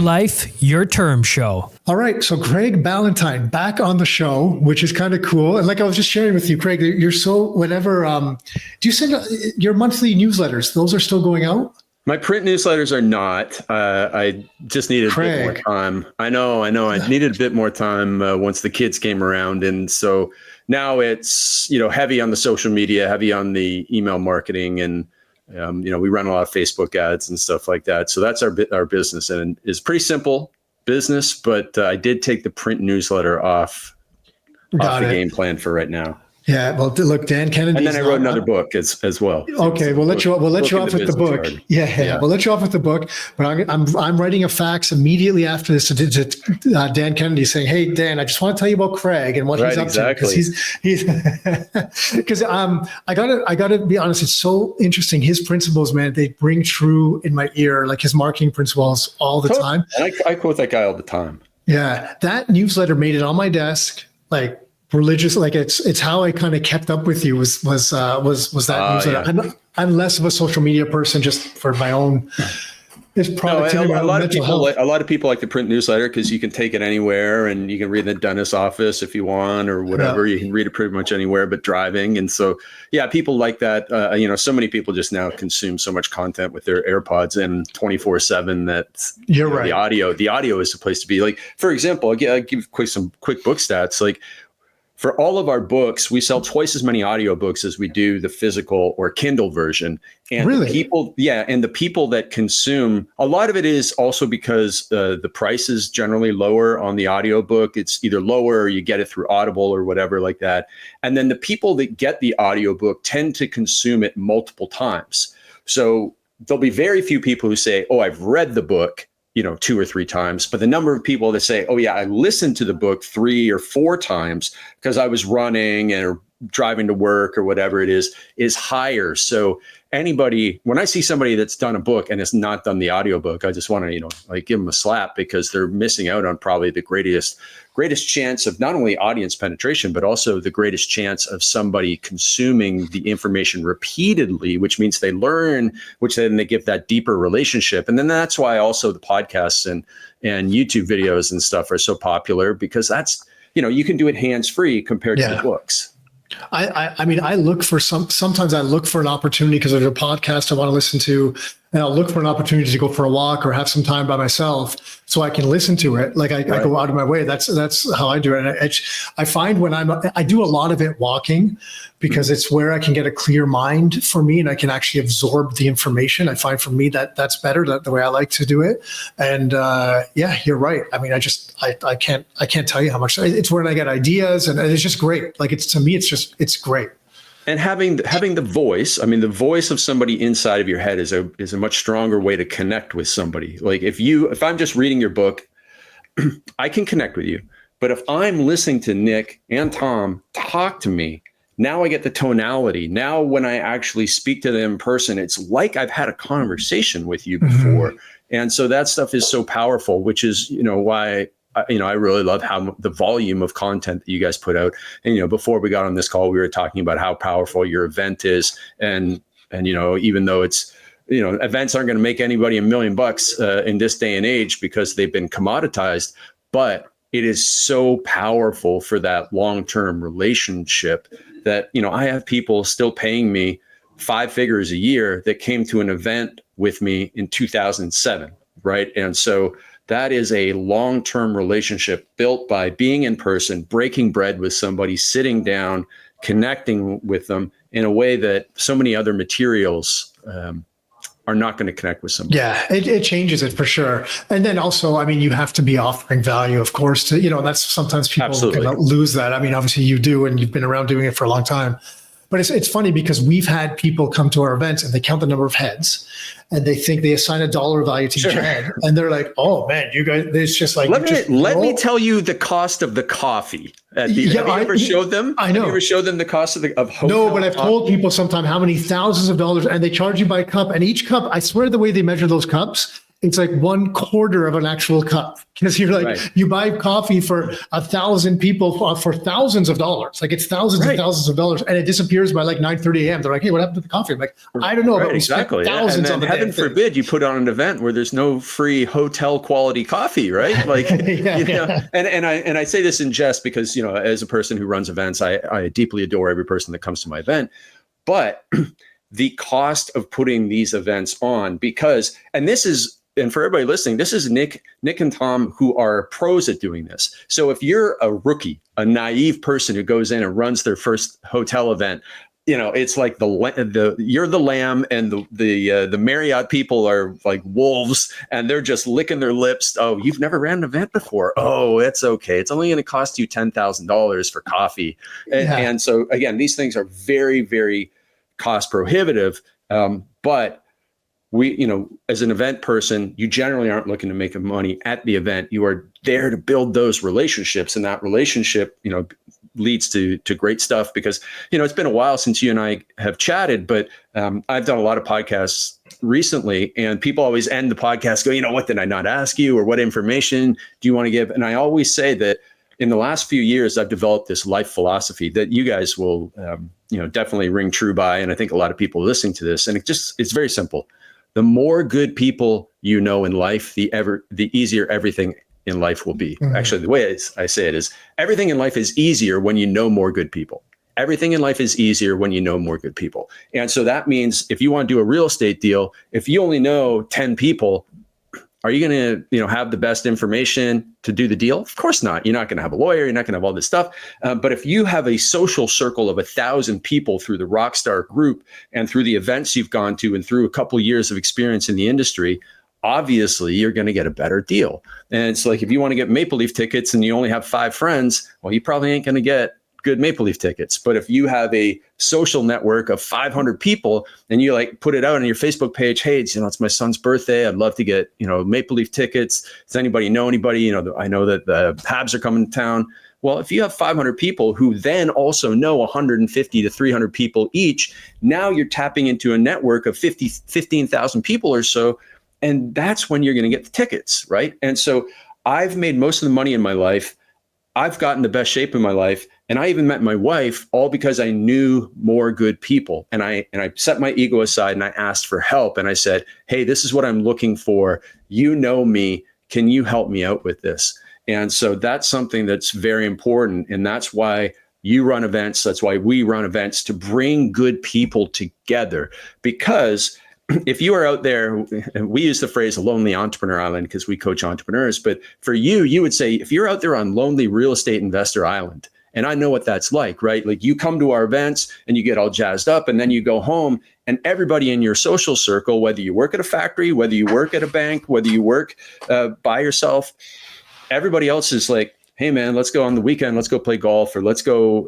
life, your term show. All right. So Craig Ballantyne back on the show, which is kind of cool. And like I was just sharing with you, Craig, you're so whenever, do you send your monthly newsletters? Those are still going out? My print newsletters are not. I just needed a bit more time. I know. I needed a bit more time once the kids came around. And so now it's, heavy on the social media, heavy on the email marketing. And, we run a lot of Facebook ads and stuff like that. So that's our business. And it's pretty simple business, but I did take the print newsletter off the game plan for right now. Yeah, well, look, Dan Kennedy. And then I wrote another book as well. Okay, we'll let you off with the book. Yeah, we'll let you off with the book. But I'm writing a fax immediately after this to Dan Kennedy saying, "Hey, Dan, I just want to tell you about Craig and what he's up to." Because he's because I gotta be honest. It's so interesting. His principles, man, they ring true in my ear, like his marketing principles all the time. And I quote that guy all the time. Yeah, that newsletter made it on my desk, like. Religious, like it's how I kind of kept up with you was that newsletter. Yeah. I'm less of a social media person just for my own. A lot of people like the print newsletter because you can take it anywhere and you can read in the dentist's office if you want or whatever. Yeah. You can read it pretty much anywhere but driving. And so, people like that. So many people just now consume so much content with their AirPods and 24/7 that you're right. The audio is the place to be. Like, for example, I'll give some quick book stats. Like, for all of our books, we sell twice as many audiobooks as we do the physical or Kindle version. And really? The people that consume, a lot of it is also because the price is generally lower on the audiobook. It's either lower or you get it through Audible or whatever like that. And then the people that get the audiobook tend to consume it multiple times. So there'll be very few people who say, "Oh, I've read the book, 2 or 3 times." But the number of people that say, "Oh yeah, I listened to the book 3 or 4 times because I was running or driving to work or whatever it is higher." So when I see somebody that's done a book and has not done the audiobook, I just want to, give them a slap because they're missing out on probably the greatest chance of not only audience penetration, but also the greatest chance of somebody consuming the information repeatedly, which means they learn, which then they give that deeper relationship. And then that's why also the podcasts and YouTube videos and stuff are so popular because that's, you can do it hands-free compared to the books. I look for sometimes I look for an opportunity because there's a podcast I want to listen to, and I'll look for an opportunity to go for a walk or have some time by myself so I can listen to it. Like I go out of my way. That's how I do it. And I find when I do a lot of it walking because it's where I can get a clear mind for me and I can actually absorb the information. I find for me that's better, the way I like to do it. And you're right. I mean, I can't tell you how much it's where I get ideas and it's just great. Like to me, it's great. And having the voice, the voice of somebody inside of your head is a much stronger way to connect with somebody. Like if I'm just reading your book, I can connect with you. But if I'm listening to Nick and Tom talk to me, now I get the tonality. Now when I actually speak to them in person, it's like I've had a conversation with you before. Mm-hmm. And so that stuff is so powerful, which is, why I really love how the volume of content that you guys put out. And, before we got on this call, we were talking about how powerful your event is. And even though it's, events aren't going to make anybody $1 million in this day and age because they've been commoditized, but it is so powerful for that long-term relationship that, I have people still paying me 5 figures a year that came to an event with me in 2007. Right. And so that is a long-term relationship built by being in person, breaking bread with somebody, sitting down, connecting with them in a way that so many other materials are not going to connect with somebody. Yeah, it changes it for sure. And then also, you have to be offering value, of course, to, that's sometimes people lose that. Obviously you do, and you've been around doing it for a long time. But it's funny because we've had people come to our events and they count the number of heads and they think they assign a dollar value to each head. And they're like, "Oh man, you guys, it's just like." Let me tell you the cost of the coffee. Have you ever showed them? I know. Have you ever showed them the cost of hotel? No, but I've told people sometimes how many thousands of dollars, and they charge you by cup. And each cup, I swear the way they measure those cups it's like 1/4 of an actual cup, because you're like, you buy coffee for 1,000 people for thousands of dollars. Like it's thousands and thousands of dollars, and it disappears by like 9:30 a.m. They're like, hey, what happened to the coffee? I'm like, I don't know. But we spent thousands and then heaven forbid you put on an event where there's no free hotel quality coffee, right? Like, and I say this in jest because, as a person who runs events, I deeply adore every person that comes to my event, but the cost of putting these events on, and for everybody listening, this is Nick and Tom, who are pros at doing this. So if you're a rookie, a naive person who goes in and runs their first hotel event, it's like you're the lamb, and the Marriott people are like wolves, and they're just licking their lips. Oh, you've never ran an event before? Oh, it's okay. It's only going to cost you $10,000 for coffee. And so again, these things are very, very cost prohibitive. But we, as an event person, you generally aren't looking to make money at the event. You are there to build those relationships, and that relationship, leads to great stuff. Because, it's been a while since you and I have chatted, but I've done a lot of podcasts recently, and people always end the podcast go, what did I not ask you, or what information do you want to give? And I always say that in the last few years, I've developed this life philosophy that you guys will, definitely ring true by. And I think a lot of people listening to this, and it's very simple. The more good people you know in life, the easier everything in life will be. Mm-hmm. Actually, the way I say it is, everything in life is easier when you know more good people. Everything in life is easier when you know more good people. And so that means if you want to do a real estate deal, if you only know 10 people, are you going to, have the best information to do the deal? Of course not. You're not going to have a lawyer. You're not going to have all this stuff. But if you have a social circle of 1,000 people through the Rockstar group and through the events you've gone to and through a couple of years of experience in the industry, obviously you're going to get a better deal. And it's like, if you want to get Maple Leaf tickets and you only have 5 friends, well, you probably ain't going to get good Maple Leaf tickets. But if you have a social network of 500 people and you put it out on your Facebook page, hey, it's my son's birthday, I'd love to get, Maple Leaf tickets. Does anybody know anybody? I know that the Habs are coming to town. Well, if you have 500 people who then also know 150 to 300 people each, now you're tapping into a network of 15,000 people or so. And that's when you're going to get the tickets, right? And so I've made most of the money in my life. I've gotten the best shape in my life. And I even met my wife all because I knew more good people. And I set my ego aside and I asked for help. And I said, hey, this is what I'm looking for. You know me. Can you help me out with this? And so that's something that's very important. And that's why you run events. That's why we run events, to bring good people together. Because if you are out there, and we use the phrase a lonely entrepreneur island because we coach entrepreneurs, but for you would say, if you're out there on lonely real estate investor island, and I know what that's like, right? Like you come to our events and you get all jazzed up, and then you go home, and everybody in your social circle, whether you work at a factory, whether you work at a bank, whether you work by yourself, everybody else is like, hey man, let's go on the weekend. Let's go play golf, or let's go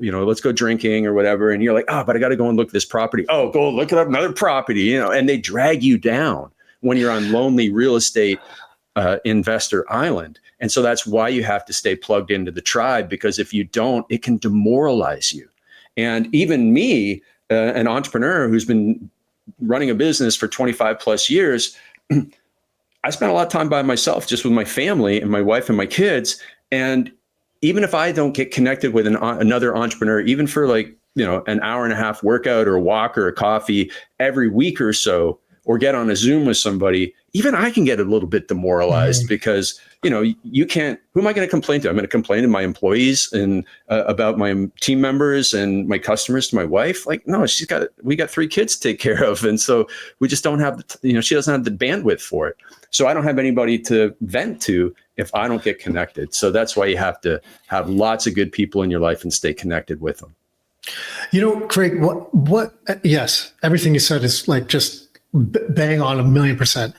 drinking or whatever. And you're like, but I got to go and look at this property. Oh, go look at another property, and they drag you down when you're on lonely real estate investor island. And so that's why you have to stay plugged into the tribe, because if you don't, it can demoralize you. And even me, an entrepreneur who's been running a business for 25 plus years, I spent a lot of time by myself, just with my family and my wife and my kids. And even if I don't get connected with another entrepreneur, even for an hour and a half workout or a walk or a coffee every week or so, or get on a Zoom with somebody, even I can get a little bit demoralized because, you can't, who am I going to complain to? I'm going to complain to my employees and about my team members and my customers to my wife. Like, no, we got 3 kids to take care of. And so we just don't have, she doesn't have the bandwidth for it. So I don't have anybody to vent to if I don't get connected. So that's why you have to have lots of good people in your life and stay connected with them. Craig, yes, everything you said is just bang on 1,000,000%.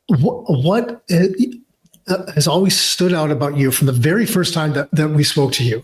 What has always stood out about you from the very first time that we spoke to you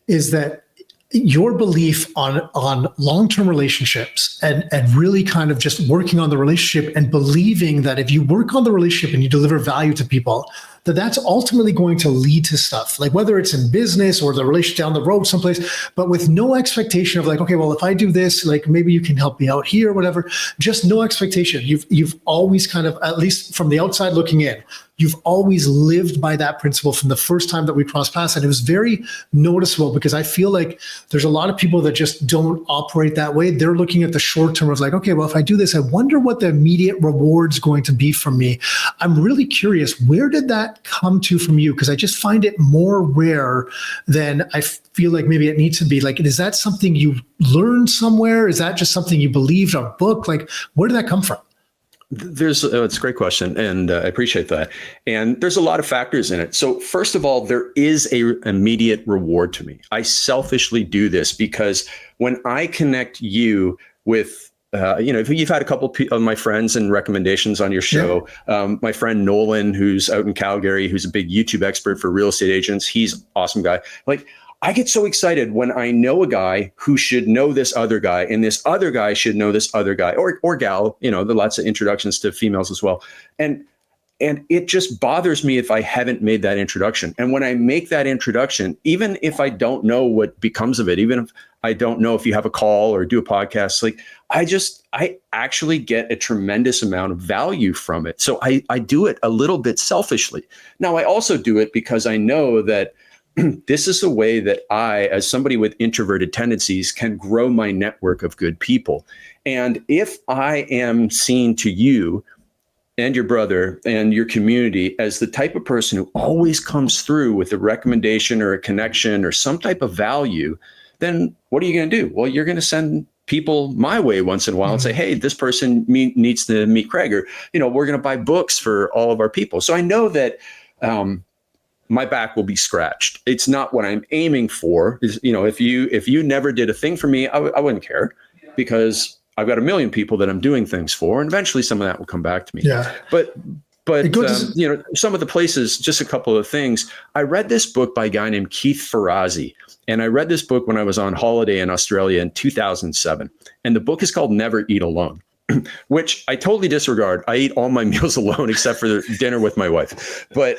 is that your belief on long-term relationships and really kind of just working on the relationship and believing that if you work on the relationship and you deliver value to people, that's ultimately going to lead to stuff, like whether it's in business or the relationship down the road someplace, but with no expectation of like, okay, well, if I do this, like maybe you can help me out here or whatever. Just no expectation. You've always kind of, at least from the outside looking in, you've always lived by that principle from the first time that we crossed paths. And it was very noticeable because I feel like there's a lot of people that just don't operate that way. They're looking at the short term of like, okay, well, if I do this, I wonder what the immediate reward's going to be from me. I'm really curious, where did that come to from you? Because I just find it more rare than I feel like maybe it needs to be. Like, is that something you learned somewhere? Is that just something you believed, a book? Like, where did that come from? It's a great question, and I appreciate that. And there's a lot of factors in it. So first of all, there is a immediate reward to me. I selfishly do this because when I connect you with, if you've had a couple of my friends and recommendations on your show, my friend Nolan, who's out in Calgary, who's a big YouTube expert for real estate agents, he's an awesome guy. Like, I get so excited when I know a guy who should know this other guy, and this other guy should know this other guy or gal. There are lots of introductions to females as well. And it just bothers me if I haven't made that introduction. And when I make that introduction, even if I don't know what becomes of it, even if I don't know if you have a call or do a podcast, like I actually get a tremendous amount of value from it. So I do it a little bit selfishly. Now, I also do it because I know that this is a way that I, as somebody with introverted tendencies, can grow my network of good people. And if I am seen to you and your brother and your community as the type of person who always comes through with a recommendation or a connection or some type of value, then what are you going to do? Well, you're going to send people my way once in a while and say, hey, this person needs to meet Craig, or, we're going to buy books for all of our people. So I know that, my back will be scratched. It's not what I'm aiming for. If you never did a thing for me, I wouldn't care, because I've got a million people that I'm doing things for, and eventually some of that will come back to me. Yeah. But some of the places, just a couple of things. I read this book by a guy named Keith Ferrazzi, and I read this book when I was on holiday in Australia in 2007. And the book is called Never Eat Alone, which I totally disregard. I eat all my meals alone except for the dinner with my wife. But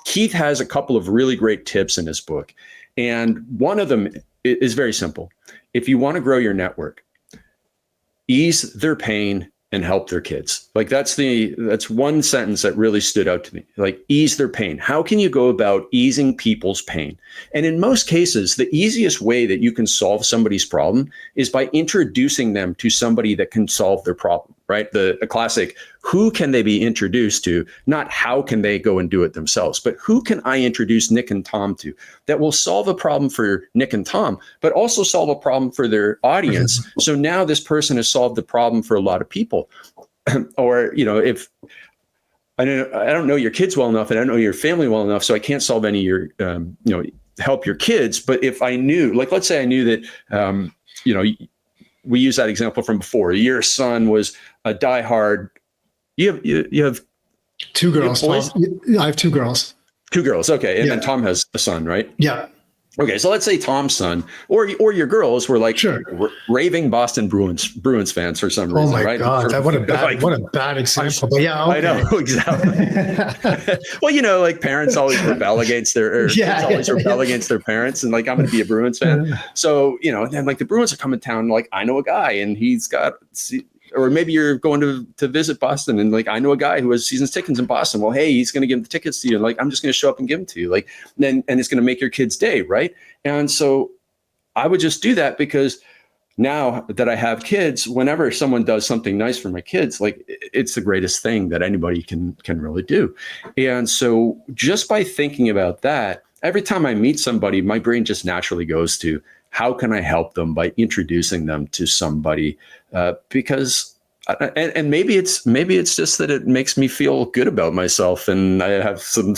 Keith has a couple of really great tips in his book. And one of them is very simple. If you want to grow your network, ease their pain and help their kids. Like that's one sentence that really stood out to me. Like, ease their pain. How can you go about easing people's pain? And in most cases, the easiest way that you can solve somebody's problem is by introducing them to somebody that can solve their problem, right? The classic, who can they be introduced to? Not how can they go and do it themselves, but who can I introduce Nick and Tom to that will solve a problem for Nick and Tom, but also solve a problem for their audience. So now this person has solved the problem for a lot of people. Or, if I don't know your kids well enough and I don't know your family well enough, so I can't solve any of your, help your kids. But if I knew, like, let's say I knew that, we use that example from before. Your son was a diehard. You have two girls. I have two girls. Two girls. Okay. And then Tom has a son, right? Yeah. Okay. So let's say Tom's son or your girls were like raving Boston Bruins fans for some reason, right? Oh my God. What a bad example. But yeah. Okay. I know. Exactly. Well, like parents always rebel against kids always rebel against their parents. And like, I'm going to be a Bruins fan. So, and then like the Bruins are coming to town. Like, I know a guy and he's got, or maybe you're going to visit Boston and like, I know a guy who has season tickets in Boston. Well, hey, he's going to give the tickets to you. And like, I'm just going to show up and give them to you. Like, and it's going to make your kid's day. Right. And so I would just do that because now that I have kids, whenever someone does something nice for my kids, like it's the greatest thing that anybody can really do. And so just by thinking about that, every time I meet somebody, my brain just naturally goes to, how can I help them by introducing them to somebody? Because, and maybe it's just that it makes me feel good about myself, and I have some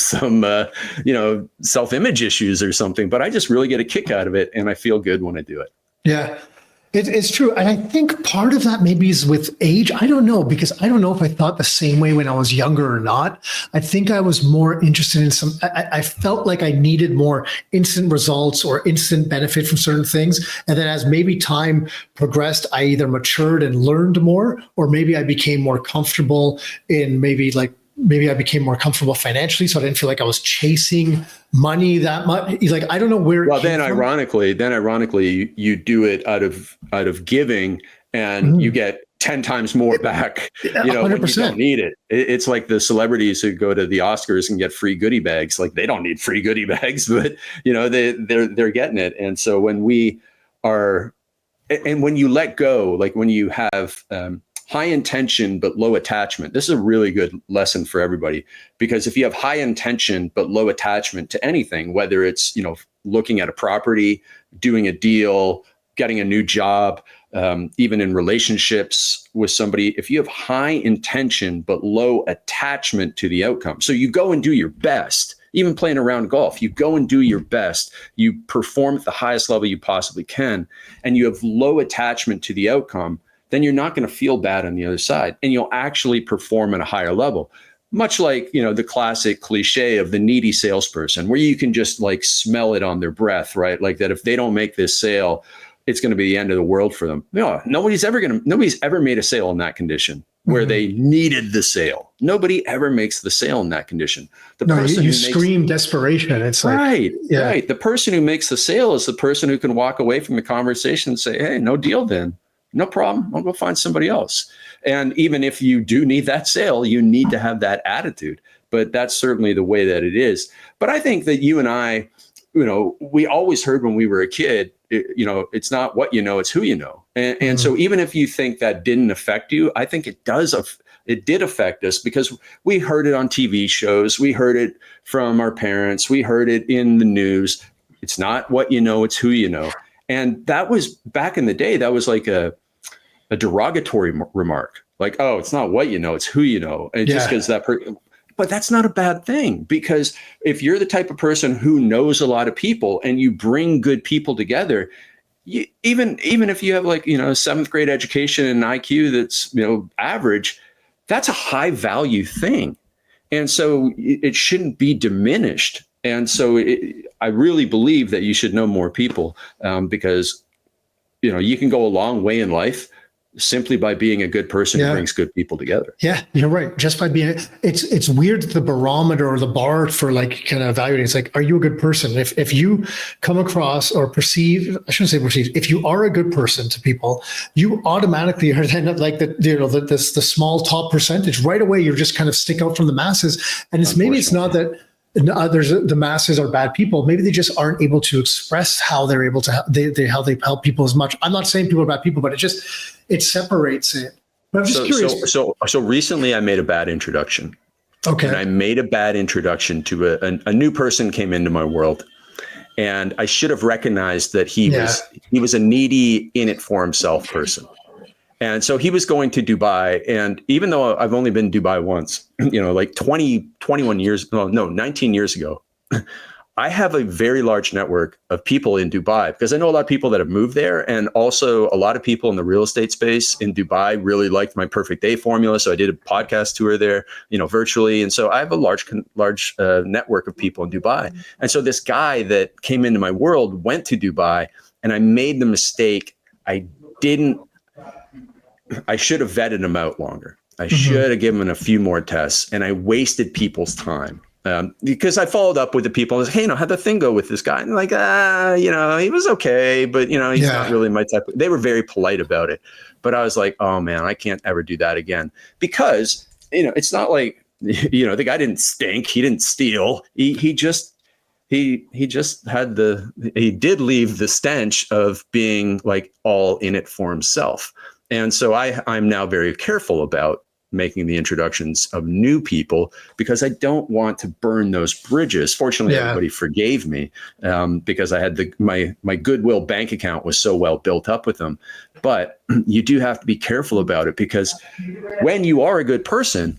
self-image issues or something. But I just really get a kick out of it, and I feel good when I do it. Yeah. It's true. And I think part of that maybe is with age. I don't know, because I don't know if I thought the same way when I was younger or not. I think I was more interested in I felt like I needed more instant results or instant benefit from certain things. And then as maybe time progressed, I either matured and learned more, or maybe I became more comfortable in maybe like maybe I became more comfortable financially, so I didn't feel like I was chasing money that much. Like, I don't know where. Well, then ironically, you do it out of giving, and you get 10 times more back, when you don't need it. It's like the celebrities who go to the Oscars and get free goodie bags. Like, they don't need free goodie bags, but they're getting it. And so when you let go, like when you have high intention but low attachment, this is a really good lesson for everybody, because if you have high intention but low attachment to anything, whether it's looking at a property, doing a deal, getting a new job, even in relationships with somebody, if you have high intention but low attachment to the outcome, so you go and do your best, even playing around golf, you go and do your best, you perform at the highest level you possibly can, and you have low attachment to the outcome, then you're not going to feel bad on the other side, and you'll actually perform at a higher level. Much like, the classic cliche of the needy salesperson, where you can just like smell it on their breath, right? Like that if they don't make this sale, it's going to be the end of the world for them. No, nobody's ever made a sale in that condition where they needed the sale. Nobody ever makes the sale in that condition. You scream desperation. It's like, right. The person who makes the sale is the person who can walk away from the conversation and say, hey, no deal then. No problem. I'll go find somebody else. And even if you do need that sale, you need to have that attitude. But that's certainly the way that it is. But I think that you and I, we always heard when we were a kid, it's not what you know, it's who you know. And so even if you think that didn't affect you, I think it does. It did affect us, because we heard it on TV shows. We heard it from our parents. We heard it in the news. It's not what you know, it's who you know. And that was back in the day, that was like a derogatory remark. Like, oh, it's not what you know, it's who you know. And just because but that's not a bad thing, because if you're the type of person who knows a lot of people and you bring good people together, even if you have like, a seventh grade education and IQ that's, average, that's a high value thing. And so it shouldn't be diminished. And so I really believe that you should know more people, because, you can go a long way in life simply by being a good person who brings good people together. Yeah, you're right. Just by being, it's weird, the barometer or the bar for like kind of evaluating. It's like, are you a good person? If you come across or perceive, I shouldn't say perceive, if you are a good person to people, you automatically are then like the small top percentage right away. You're just kind of stick out from the masses. And it's not that the masses are bad people. Maybe they just aren't able to express how they're able to how they help people as much. I'm not saying people are bad people, but it separates it. But I'm just curious. So recently I made a bad introduction. Okay. And I made a bad introduction to a new person came into my world, and I should have recognized that he was a needy, in it for himself person. And so he was going to Dubai. And even though I've only been to Dubai once, like 19 years ago, I have a very large network of people in Dubai, because I know a lot of people that have moved there. And also a lot of people in the real estate space in Dubai really liked my perfect day formula. So I did a podcast tour there, virtually. And so I have a large network of people in Dubai. And so this guy that came into my world went to Dubai, and I made the mistake. I should have vetted him out longer. I should have given him a few more tests, and I wasted people's time. Because I followed up with the people and was, hey, how'd the thing go with this guy? And like, he was okay, but he's not really my type. They were very polite about it, but I was like, oh man, I can't ever do that again, because, it's not like, the guy didn't stink. He didn't steal. He did leave the stench of being like all in it for himself. And so I'm now very careful about making the introductions of new people, because I don't want to burn those bridges. Fortunately, everybody forgave me, because I had my Goodwill bank account was so well built up with them. But you do have to be careful about it, because when you are a good person,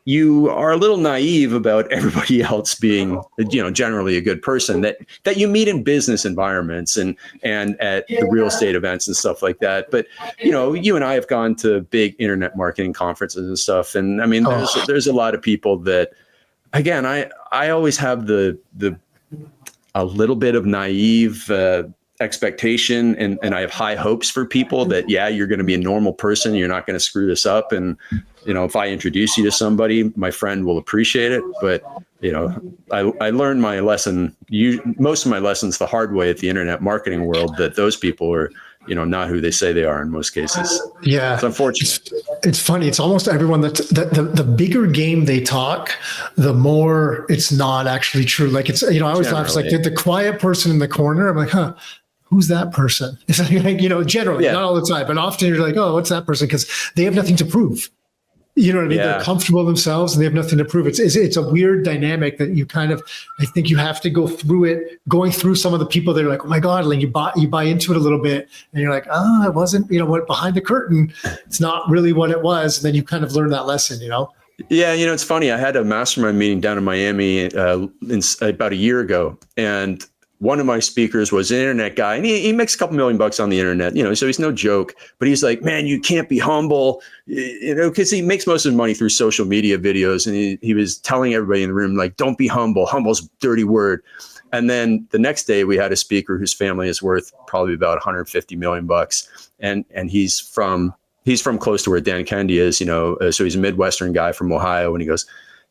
you are a little naive about everybody else being, generally a good person that you meet in business environments and at the real estate events and stuff like that. But, you and I have gone to big internet marketing conferences and stuff. And I mean, there's a lot of people that, again, I always have a little bit of naive expectation and I have high hopes for people that, yeah, you're going to be a normal person. You're not going to screw this up. And, if I introduce you to somebody, my friend will appreciate it. But, I learned my lesson, most of my lessons the hard way at the internet marketing world, that those people are, not who they say they are in most cases. Yeah. It's unfortunate. It's funny. It's almost everyone that the bigger game they talk, the more it's not actually true. Like it's, I always laugh. It's like the quiet person in the corner. I'm like, who's that person? It's like, generally, not all the time, but often you're like, oh, what's that person? Because they have nothing to prove. You know what I mean? They're comfortable themselves and they have nothing to prove. It's a weird dynamic that you I think you have to go through it, going through some of the people that are like, oh my God, like you buy into it a little bit and you're like, it wasn't, what behind the curtain, it's not really what it was. And then you kind of learn that lesson, Yeah. It's funny. I had a mastermind meeting down in Miami about a year ago, and one of my speakers was an internet guy, and he makes a couple $1 million on the internet, so he's no joke, but he's like, man, you can't be humble, because he makes most of his money through social media videos. And he was telling everybody in the room, like, don't be humble. Humble's a dirty word. And then the next day we had a speaker whose family is worth probably about $150 million. And he's from close to where Dan Kennedy is, so he's a Midwestern guy from Ohio. And he goes,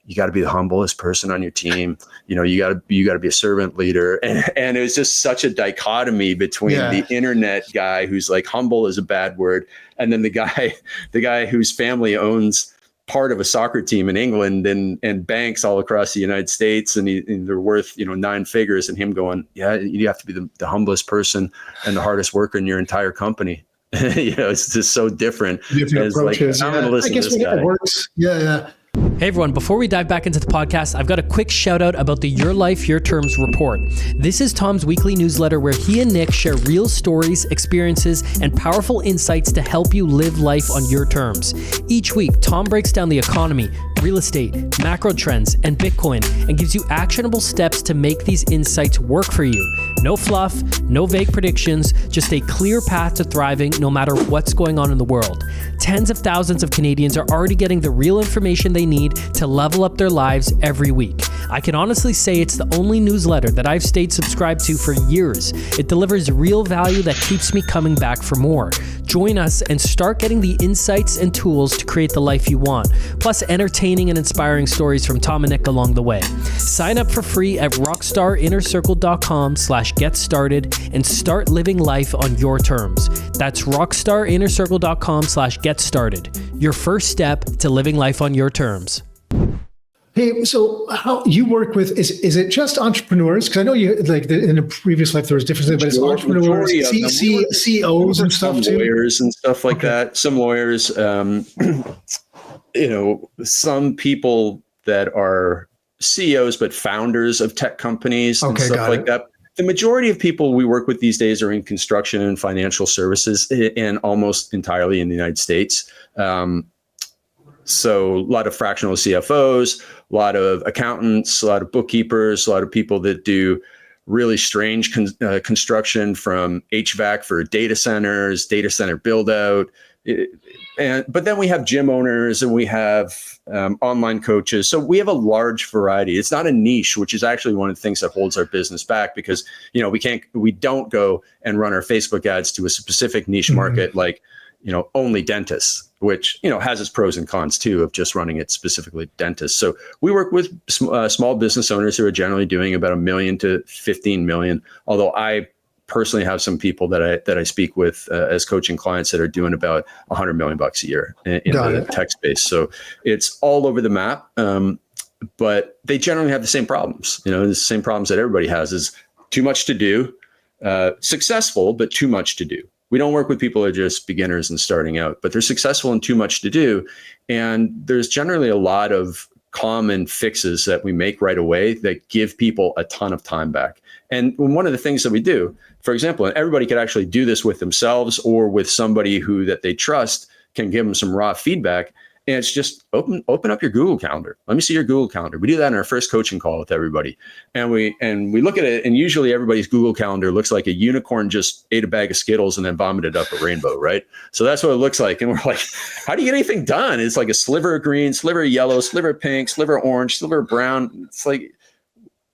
you got to be the humblest person on your team. You got to be a servant leader. And it was just such a dichotomy between the internet guy who's like, humble is a bad word, and then the guy whose family owns part of a soccer team in England and banks all across the United States, and they're worth 9 figures, and him going, yeah, you have to be the humblest person and the hardest worker in your entire company. It's just so different. Different approaches. I'm going to listen to this guy. It works. Yeah. Hey everyone, before we dive back into the podcast, I've got a quick shout out about the Your Life, Your Terms report. This is Tom's weekly newsletter where he and Nick share real stories, experiences, and powerful insights to help you live life on your terms. Each week, Tom breaks down the economy, real estate, macro trends, and Bitcoin, and gives you actionable steps to make these insights work for you. No fluff, no vague predictions, just a clear path to thriving no matter what's going on in the world. Tens of thousands of Canadians are already getting the real information they need to level up their lives every week. I can honestly say it's the only newsletter that I've stayed subscribed to for years. It delivers real value that keeps me coming back for more. Join us and start getting the insights and tools to create the life you want, plus entertaining and inspiring stories from Tom and Nick along the way. Sign up for free at rockstarinnercircle.com/get-started and start living life on your terms. That's rockstarinnercircle.com/get-started. Your first step to living life on your terms. Hey, so how you work with, is it just entrepreneurs? Because I know you, like in a previous life, there was different, but it's entrepreneurs, CEOs and stuff too. Lawyers and stuff like that. Some lawyers, some people that are CEOs, but founders of tech companies and stuff like that. The majority of people we work with these days are in construction and financial services, and almost entirely in the United States. So a lot of fractional CFOs, a lot of accountants, a lot of bookkeepers, a lot of people that do really strange construction, from HVAC for data centers, data center build out. But then we have gym owners and we have online coaches. So we have a large variety. It's not a niche, which is actually one of the things that holds our business back, because, we don't go and run our Facebook ads to a specific niche market, like, only dentists, which, has its pros and cons too, of just running it specifically dentists. So we work with small business owners who are generally doing about $1 million to $15 million. Although I personally have some people that I speak with as coaching clients that are doing about $100 million a year in the tech space. So it's all over the map. But they generally have the same problems. The same problems that everybody has is too much to do, successful, but too much to do. We don't work with people who are just beginners and starting out, but they're successful and too much to do. And there's generally a lot of common fixes that we make right away that give people a ton of time back. And one of the things that we do, for example, and everybody could actually do this with themselves or with somebody that they trust, can give them some raw feedback. And it's just open up your Google Calendar. Let me see your Google Calendar. We do that in our first coaching call with everybody. And we look at it, and usually everybody's Google Calendar looks like a unicorn just ate a bag of Skittles and then vomited up a rainbow, right? So that's what it looks like. And we're like, how do you get anything done? It's like a sliver of green, sliver of yellow, sliver of pink, sliver of orange, sliver of brown. It's like,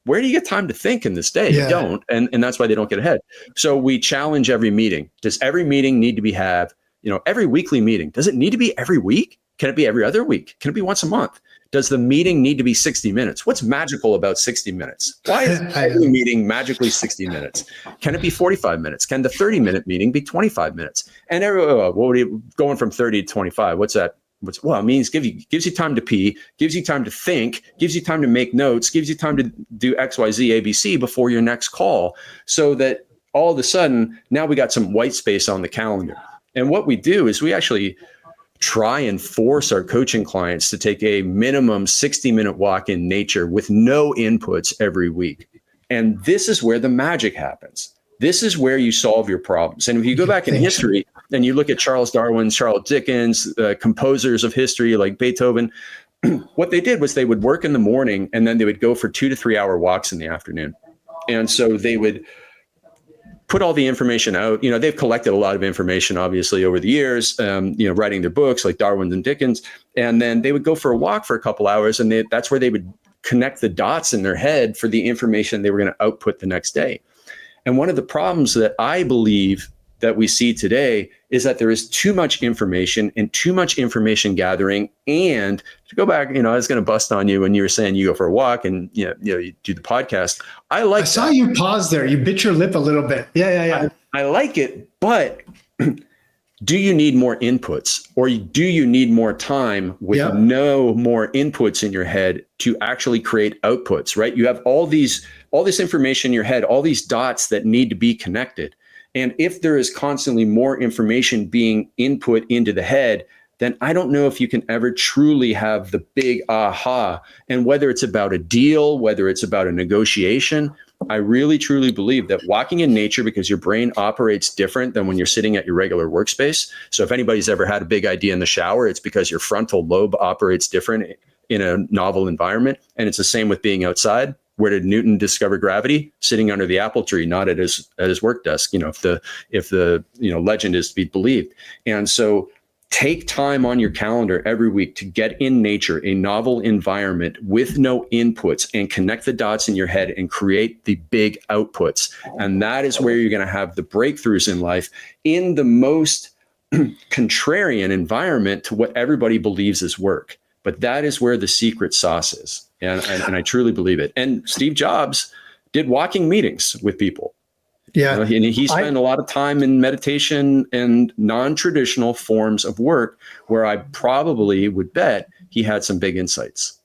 where do you get time to think in this day? You don't. And that's why they don't get ahead. So we challenge every meeting. Does every meeting need to be every weekly meeting? Does it need to be every week? Can it be every other week? Can it be once a month? Does the meeting need to be 60 minutes? What's magical about 60 minutes? Why is every meeting magically 60 minutes? Can it be 45 minutes? Can the 30-minute meeting be 25 minutes? And going from 30 to 25, what's that? It means gives you time to pee, gives you time to think, gives you time to make notes, gives you time to do X, Y, Z, ABC before your next call, so that all of a sudden now we got some white space on the calendar. And what we do is we actually try and force our coaching clients to take a minimum 60-minute walk in nature with no inputs every week. And this is where the magic happens. This is where you solve your problems. And if you go back in history and you look at Charles Darwin, Charles Dickens, composers of history like Beethoven, what they did was they would work in the morning and then they would go for 2 to 3 hour walks in the afternoon. And so they would put all the information out. They've collected a lot of information, obviously, over the years, writing their books like Darwin and Dickens. And then they would go for a walk for a couple hours, and that's where they would connect the dots in their head for the information they were going to output the next day. And one of the problems that I believe that we see today is that there is too much information and too much information gathering. And to go back, I was going to bust on you when you were saying you go for a walk and you do the podcast. I saw you pause there. You bit your lip a little bit. Yeah. I like it, but do you need more inputs, or do you need more time with no more inputs in your head to actually create outputs, right? You have all this information in your head, all these dots that need to be connected. And if there is constantly more information being input into the head, then I don't know if you can ever truly have the big aha. And whether it's about a deal, whether it's about a negotiation, I really, truly believe that walking in nature, because your brain operates different than when you're sitting at your regular workspace. So if anybody's ever had a big idea in the shower, it's because your frontal lobe operates different in a novel environment. And it's the same with being outside. Where did Newton discover gravity? Sitting under the apple tree, not at his work desk. If the legend is to be believed. And so take time on your calendar every week to get in nature, a novel environment with no inputs, and connect the dots in your head and create the big outputs. And that is where you're going to have the breakthroughs in life, in the most contrarian environment to what everybody believes is work. But that is where the secret sauce is. And I truly believe it. And Steve Jobs did walking meetings with people. Yeah. And he spent a lot of time in meditation and non-traditional forms of work, where I probably would bet he had some big insights.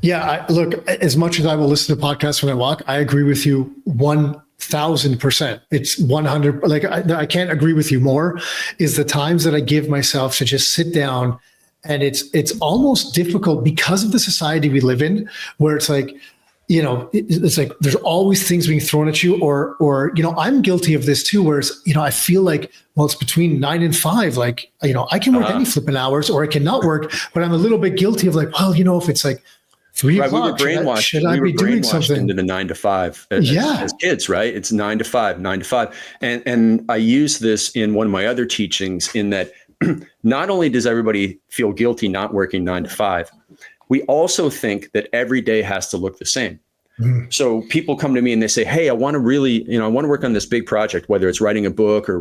Yeah. Look, as much as I will listen to podcasts when I walk, I agree with you 1,000%. It's 100. Like I can't agree with you more, is the times that I give myself to just sit down. And it's almost difficult because of the society we live in, where it's like, it's like there's always things being thrown at you, or I'm guilty of this too, where it's, I feel like, well, it's between 9 and 5. Like, I can work any flipping hours, or I cannot work, but I'm a little bit guilty of like, well, if it's like 3 o'clock, should I be doing something? Into the 9 to 5 as kids, right? It's 9 to 5. And I use this in one of my other teachings, in that not only does everybody feel guilty not working 9 to 5, we also think that every day has to look the same. Mm. So people come to me and they say, hey, I want to work on this big project, whether it's writing a book or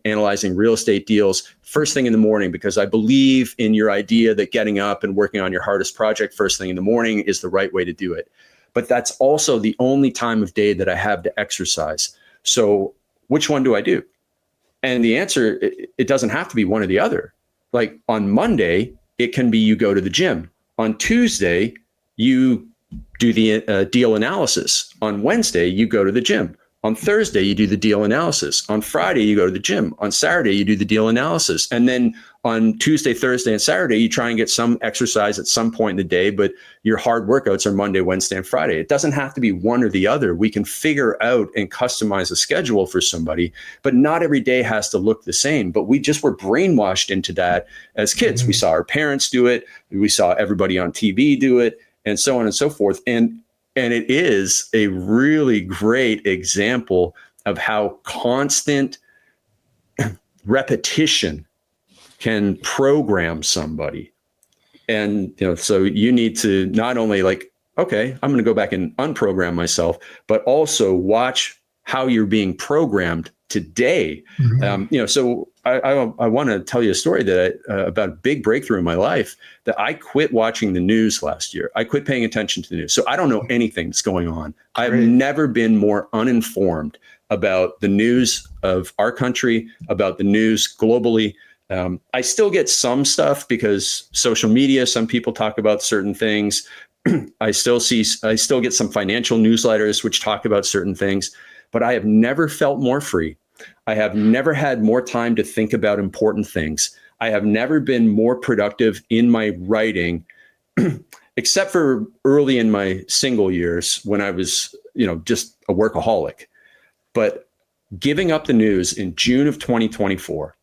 analyzing real estate deals first thing in the morning, because I believe in your idea that getting up and working on your hardest project first thing in the morning is the right way to do it. But that's also the only time of day that I have to exercise. So which one do I do? And the answer, it doesn't have to be one or the other. Like on Monday, it can be you go to the gym. On Tuesday, you do the deal analysis. On Wednesday, you go to the gym. On Thursday, you do the deal analysis. On Friday, you go to the gym. On Saturday, you do the deal analysis. And then on Tuesday, Thursday, and Saturday, you try and get some exercise at some point in the day, but your hard workouts are Monday, Wednesday, and Friday. It doesn't have to be one or the other. We can figure out and customize a schedule for somebody, but not every day has to look the same. But we just were brainwashed into that as kids. Mm-hmm. We saw our parents do it. We saw everybody on TV do it, and so on and so forth. And it is a really great example of how constant repetition can program somebody. And, so you need to not only okay, I'm going to go back and unprogram myself, but also watch how you're being programmed today. So I want to tell you a story that about a big breakthrough in my life, that I quit watching the news last year. I quit paying attention to the news. So I don't know anything that's going on. I've never been more uninformed about the news of our country, about the news globally. I still get some stuff because social media, some people talk about certain things. I still get some financial newsletters which talk about certain things, but I have never felt more free. I have never had more time to think about important things. I have never been more productive in my writing, except for early in my single years when I was, just a workaholic. But giving up the news in June of 2024,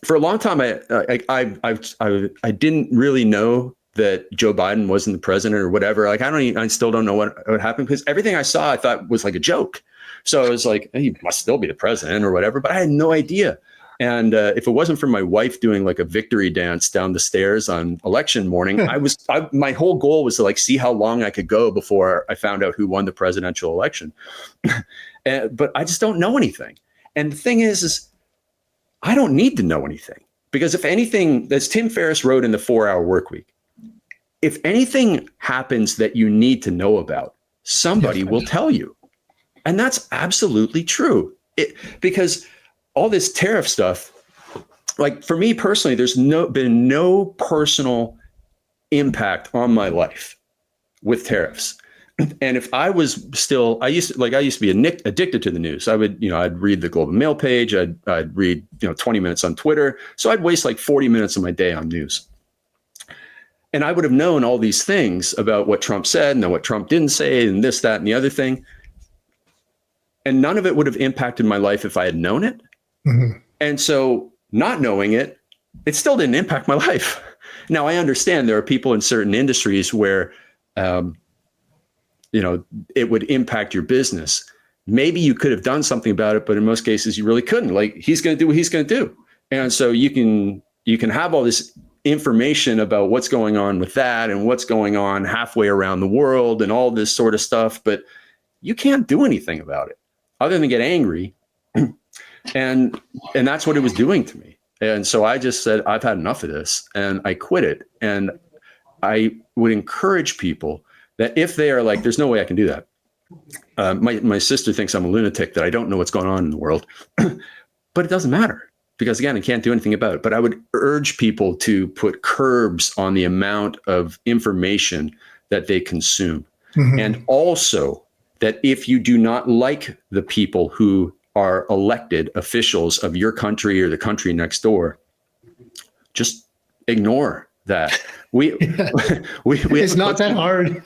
for a long time, I didn't really know that Joe Biden wasn't the president or whatever. I still don't know what happened, because everything I saw, I thought was like a joke. So I was like, he must still be the president or whatever, but I had no idea. And if it wasn't for my wife doing like a victory dance down the stairs on election morning, my whole goal was to see how long I could go before I found out who won the presidential election. But I just don't know anything. And the thing is I don't need to know anything, because if anything, as Tim Ferriss wrote in the 4-Hour Workweek, if anything happens that you need to know about, somebody will tell you. And that's absolutely true. Because all this tariff stuff, for me personally, there's been no personal impact on my life with tariffs. And if I was still, I used to be addicted to the news. I would, I'd read the Globe and Mail page. I'd read, 20 minutes on Twitter. So I'd waste 40 minutes of my day on news. And I would have known all these things about what Trump said and what Trump didn't say and this, that, and the other thing. And none of it would have impacted my life if I had known it. Mm-hmm. And so not knowing it, it still didn't impact my life. Now, I understand there are people in certain industries where, it would impact your business. Maybe you could have done something about it, but in most cases you really couldn't. He's going to do what he's going to do. And so you can have all this information about what's going on with that and what's going on halfway around the world and all this sort of stuff, but you can't do anything about it other than get angry. And that's what it was doing to me. And so I just said, I've had enough of this, and I quit it. And I would encourage people that if they are there's no way I can do that. My sister thinks I'm a lunatic, that I don't know what's going on in the world, but it doesn't matter, because again, I can't do anything about it. But I would urge people to put curbs on the amount of information that they consume. Mm-hmm. And also that if you do not like the people who are elected officials of your country or the country next door, just ignore that. It's not that hard.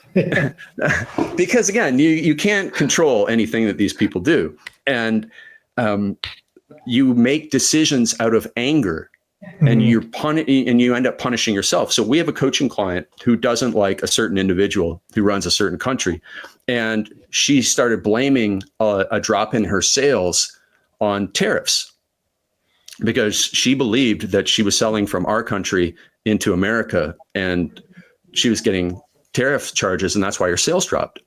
Because again, you can't control anything that these people do. And you make decisions out of anger, and and you end up punishing yourself. So we have a coaching client who doesn't like a certain individual who runs a certain country. And she started blaming a drop in her sales on tariffs, because she believed that she was selling from our country into America and she was getting tariff charges, and that's why her sales dropped.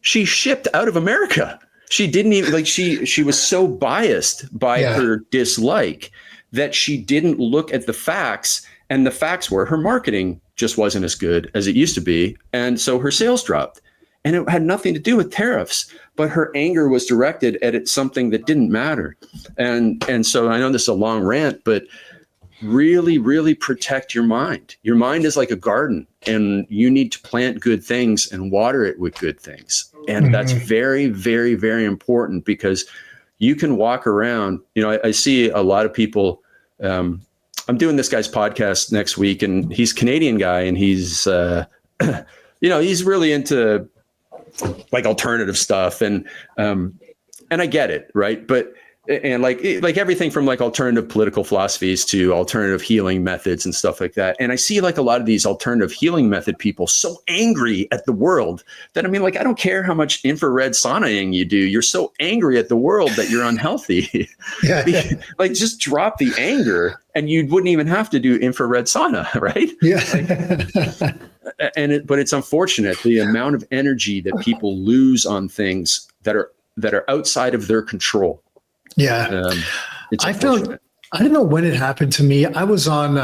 She shipped out of America. She didn't even she was so biased by her dislike that she didn't look at the facts, and the facts were her marketing just wasn't as good as it used to be. And so her sales dropped, and it had nothing to do with tariffs, but her anger was directed at something that didn't matter. And so I know this is a long rant, but really, really protect your mind. Your mind is like a garden, and you need to plant good things and water it with good things. And that's very, very, very important, because you can walk around, I see a lot of people, I'm doing this guy's podcast next week, and he's a Canadian guy, and he's, he's really into alternative stuff. And I get it. Right. But and like everything from like alternative political philosophies to alternative healing methods and stuff like that. And I see like a lot of these alternative healing method people so angry at the world that, I mean, like, I don't care how much infrared saunaing you do. You're so angry at the world that you're unhealthy. Like, just drop the anger and you wouldn't even have to do infrared sauna, right? Yeah. But it's unfortunate the amount of energy that people lose on things that are outside of their control. Yeah. I felt, I don't know when it happened to me. I was on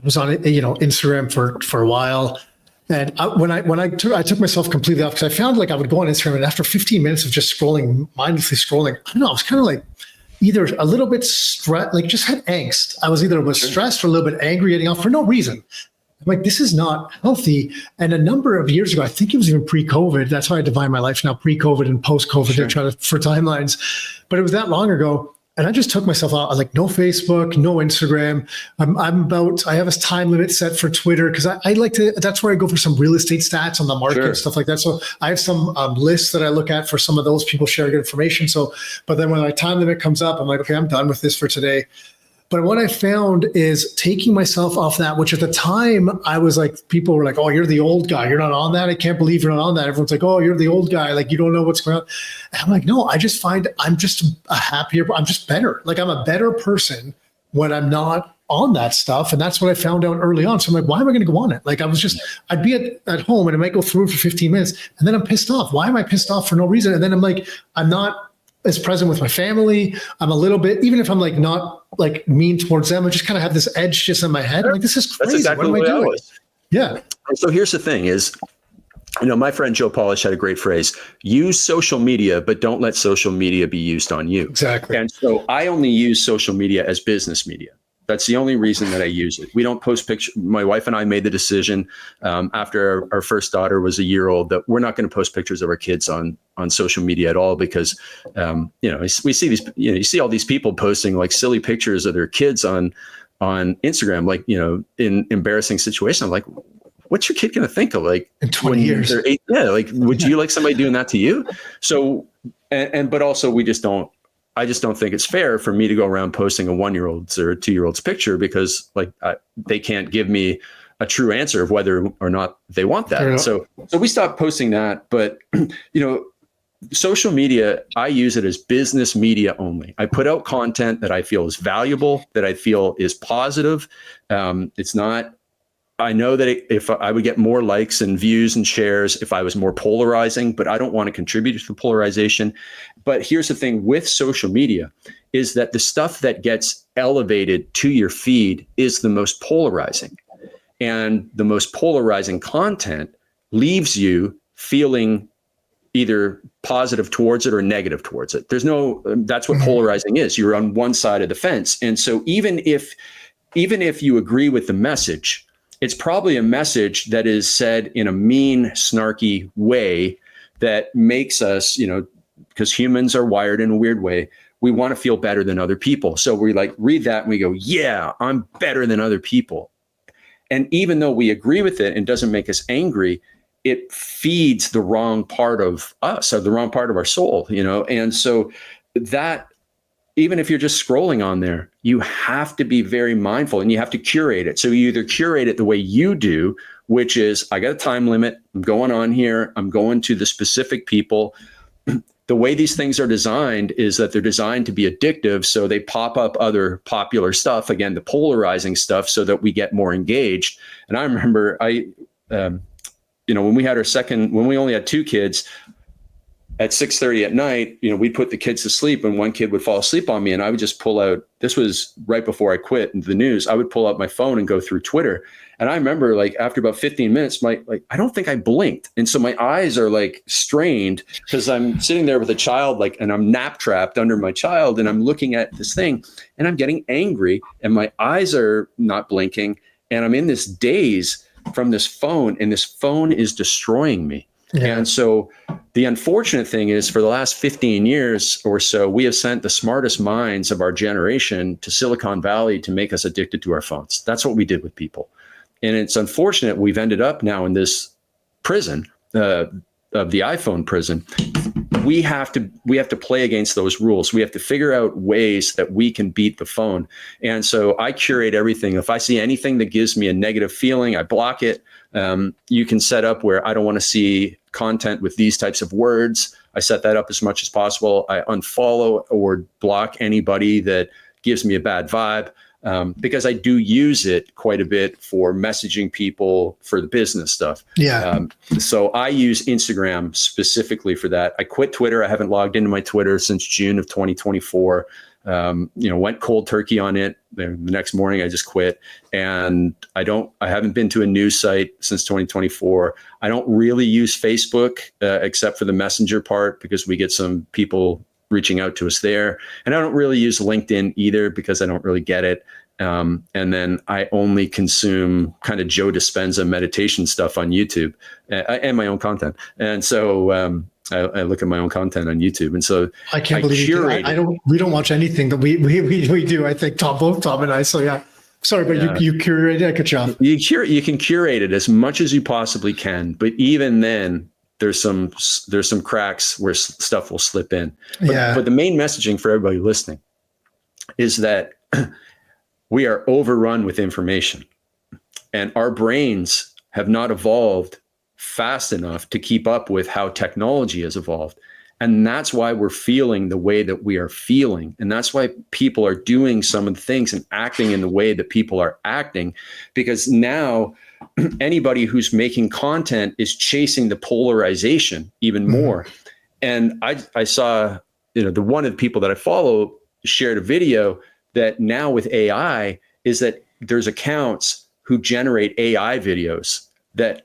Instagram for a while. And I took myself completely off, because I found like I would go on Instagram, and after 15 minutes of just mindlessly scrolling, I don't know, I was kind of like either a little bit stressed, like just had angst. I was either stressed or a little bit angry, getting off for no reason. I'm like, this is not healthy. And a number of years ago, I think it was even pre-COVID. That's how I divide my life now, pre-COVID and post-COVID. They're trying for timelines. But it was that long ago. And I just took myself out. I was like, no Facebook, no Instagram. I have a time limit set for Twitter, because I like to, that's where I go for some real estate stats on the market and stuff like that. So I have some lists that I look at for some of those people share good information. So, but then when my time limit comes up, I'm like, okay, I'm done with this for today. But what I found is taking myself off that, which at the time I was like, people were like, oh, you're the old guy. You're not on that. I can't believe you're not on that. Everyone's like, oh, you're the old guy. Like, you don't know what's going on. And I'm like, no, I just find I'm just I'm just better. Like, I'm a better person when I'm not on that stuff. And that's what I found out early on. So I'm like, why am I going to go on it? Like, I'd be at home and I might go through it for 15 minutes and then I'm pissed off. Why am I pissed off for no reason? And then I'm like, I'm not as present with my family. I'm a little bit, even if I'm like not like mean towards them, I just kind of have this edge just in my head. I'm like, this is crazy. That's exactly what am I doing? Yeah. So here's the thing is, my friend Joe Polish had a great phrase: use social media, but don't let social media be used on you. Exactly. And so I only use social media as business media. That's the only reason that I use it. We don't post pictures. My wife and I made the decision after our first daughter was a year old that we're not going to post pictures of our kids on social media at all, because we see these, you see all these people posting like silly pictures of their kids on Instagram, like, in embarrassing situations. I'm like, what's your kid going to think of like in 20 years? They're 8? Yeah, like, would you like somebody doing that to you? So, but also I just don't think it's fair for me to go around posting a 1-year-old's or a 2-year-old's picture, because like they can't give me a true answer of whether or not they want that. So we stopped posting that. But, social media, I use it as business media only. I put out content that I feel is valuable, that I feel is positive. It's not, I know that if I would get more likes and views and shares if I was more polarizing, but I don't want to contribute to the polarization. But here's the thing with social media is that the stuff that gets elevated to your feed is the most polarizing. And the most polarizing content leaves you feeling either positive towards it or negative towards it. That's what polarizing is. You're on one side of the fence. And so even if you agree with the message, it's probably a message that is said in a mean, snarky way that makes us, because humans are wired in a weird way, we want to feel better than other people. So we like read that and we go, yeah, I'm better than other people. And even though we agree with it and doesn't make us angry, it feeds the wrong part of us, or the wrong part of our soul, And so that, even if you're just scrolling on there, you have to be very mindful and you have to curate it. So you either curate it the way you do, which is, I got a time limit, I'm going on here, I'm going to the specific people. The way these things are designed is that they're designed to be addictive. So they pop up other popular stuff, again, the polarizing stuff, so that we get more engaged. And I remember when we only had 2 kids, at 6:30 at night, we'd put the kids to sleep and one kid would fall asleep on me and I would just pull out, this was right before I quit the news, I would pull out my phone and go through Twitter. And I remember like after about 15 minutes, I don't think I blinked. And so my eyes are like strained because I'm sitting there with a child, and I'm nap trapped under my child and I'm looking at this thing and I'm getting angry and my eyes are not blinking. And I'm in this daze from this phone and this phone is destroying me. Yeah. And so the unfortunate thing is, for the last 15 years or so, we have sent the smartest minds of our generation to Silicon Valley to make us addicted to our phones. That's what we did with people. And it's unfortunate we've ended up now in this prison of the iPhone prison. we have to play against those rules. We have to figure out ways that we can beat the phone. And so I curate everything. If I see anything that gives me a negative feeling, I block it. You can set up where I don't want to see content with these types of words. I set that up as much as possible. I unfollow or block anybody that gives me a bad vibe, because I do use it quite a bit for messaging people for the business stuff. Yeah. So I use Instagram specifically for that. I quit Twitter. I haven't logged into my Twitter since June of 2024. Went cold turkey on it. The next morning I just quit, and I haven't been to a news site since 2024. I don't really use Facebook, except for the messenger part, because we get some people reaching out to us there. And I don't really use LinkedIn either, because I don't really get it. And then I only consume kind of Joe Dispenza meditation stuff on YouTube, and my own content. And so, I look at my own content on YouTube, and so I can't believe we don't watch anything that we do. I think both Tom and I. So yeah, sorry, but you curate it. Good job. You can curate it as much as you possibly can, but even then, there's some cracks where stuff will slip in. But the main messaging for everybody listening is that we are overrun with information, and our brains have not evolved fast enough to keep up with how technology has evolved. And that's why we're feeling the way that we are feeling. And that's why people are doing some of the things and acting in the way that people are acting, because now anybody who's making content is chasing the polarization even more. And I saw, the one of the people that I follow shared a video that now with AI is that there's accounts who generate AI videos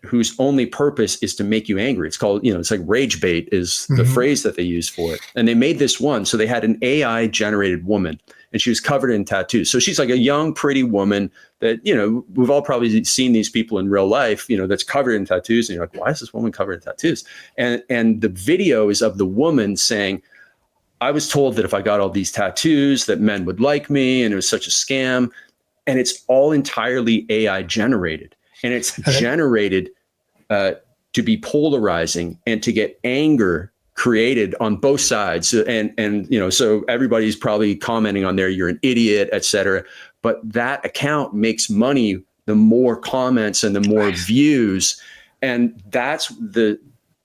whose only purpose is to make you angry. It's called, it's like rage bait is the phrase that they use for it. And they made this one. So they had an AI generated woman, and she was covered in tattoos. So she's like a young, pretty woman that, we've all probably seen these people in real life, that's covered in tattoos. And you're like, why is this woman covered in tattoos? And the video is of the woman saying, I was told that if I got all these tattoos that men would like me, and it was such a scam. And it's all entirely AI generated. And it's generated to be polarizing and to get anger created on both sides. And so everybody's probably commenting on there, you're an idiot, et cetera. But that account makes money the more comments and the more views. And that's the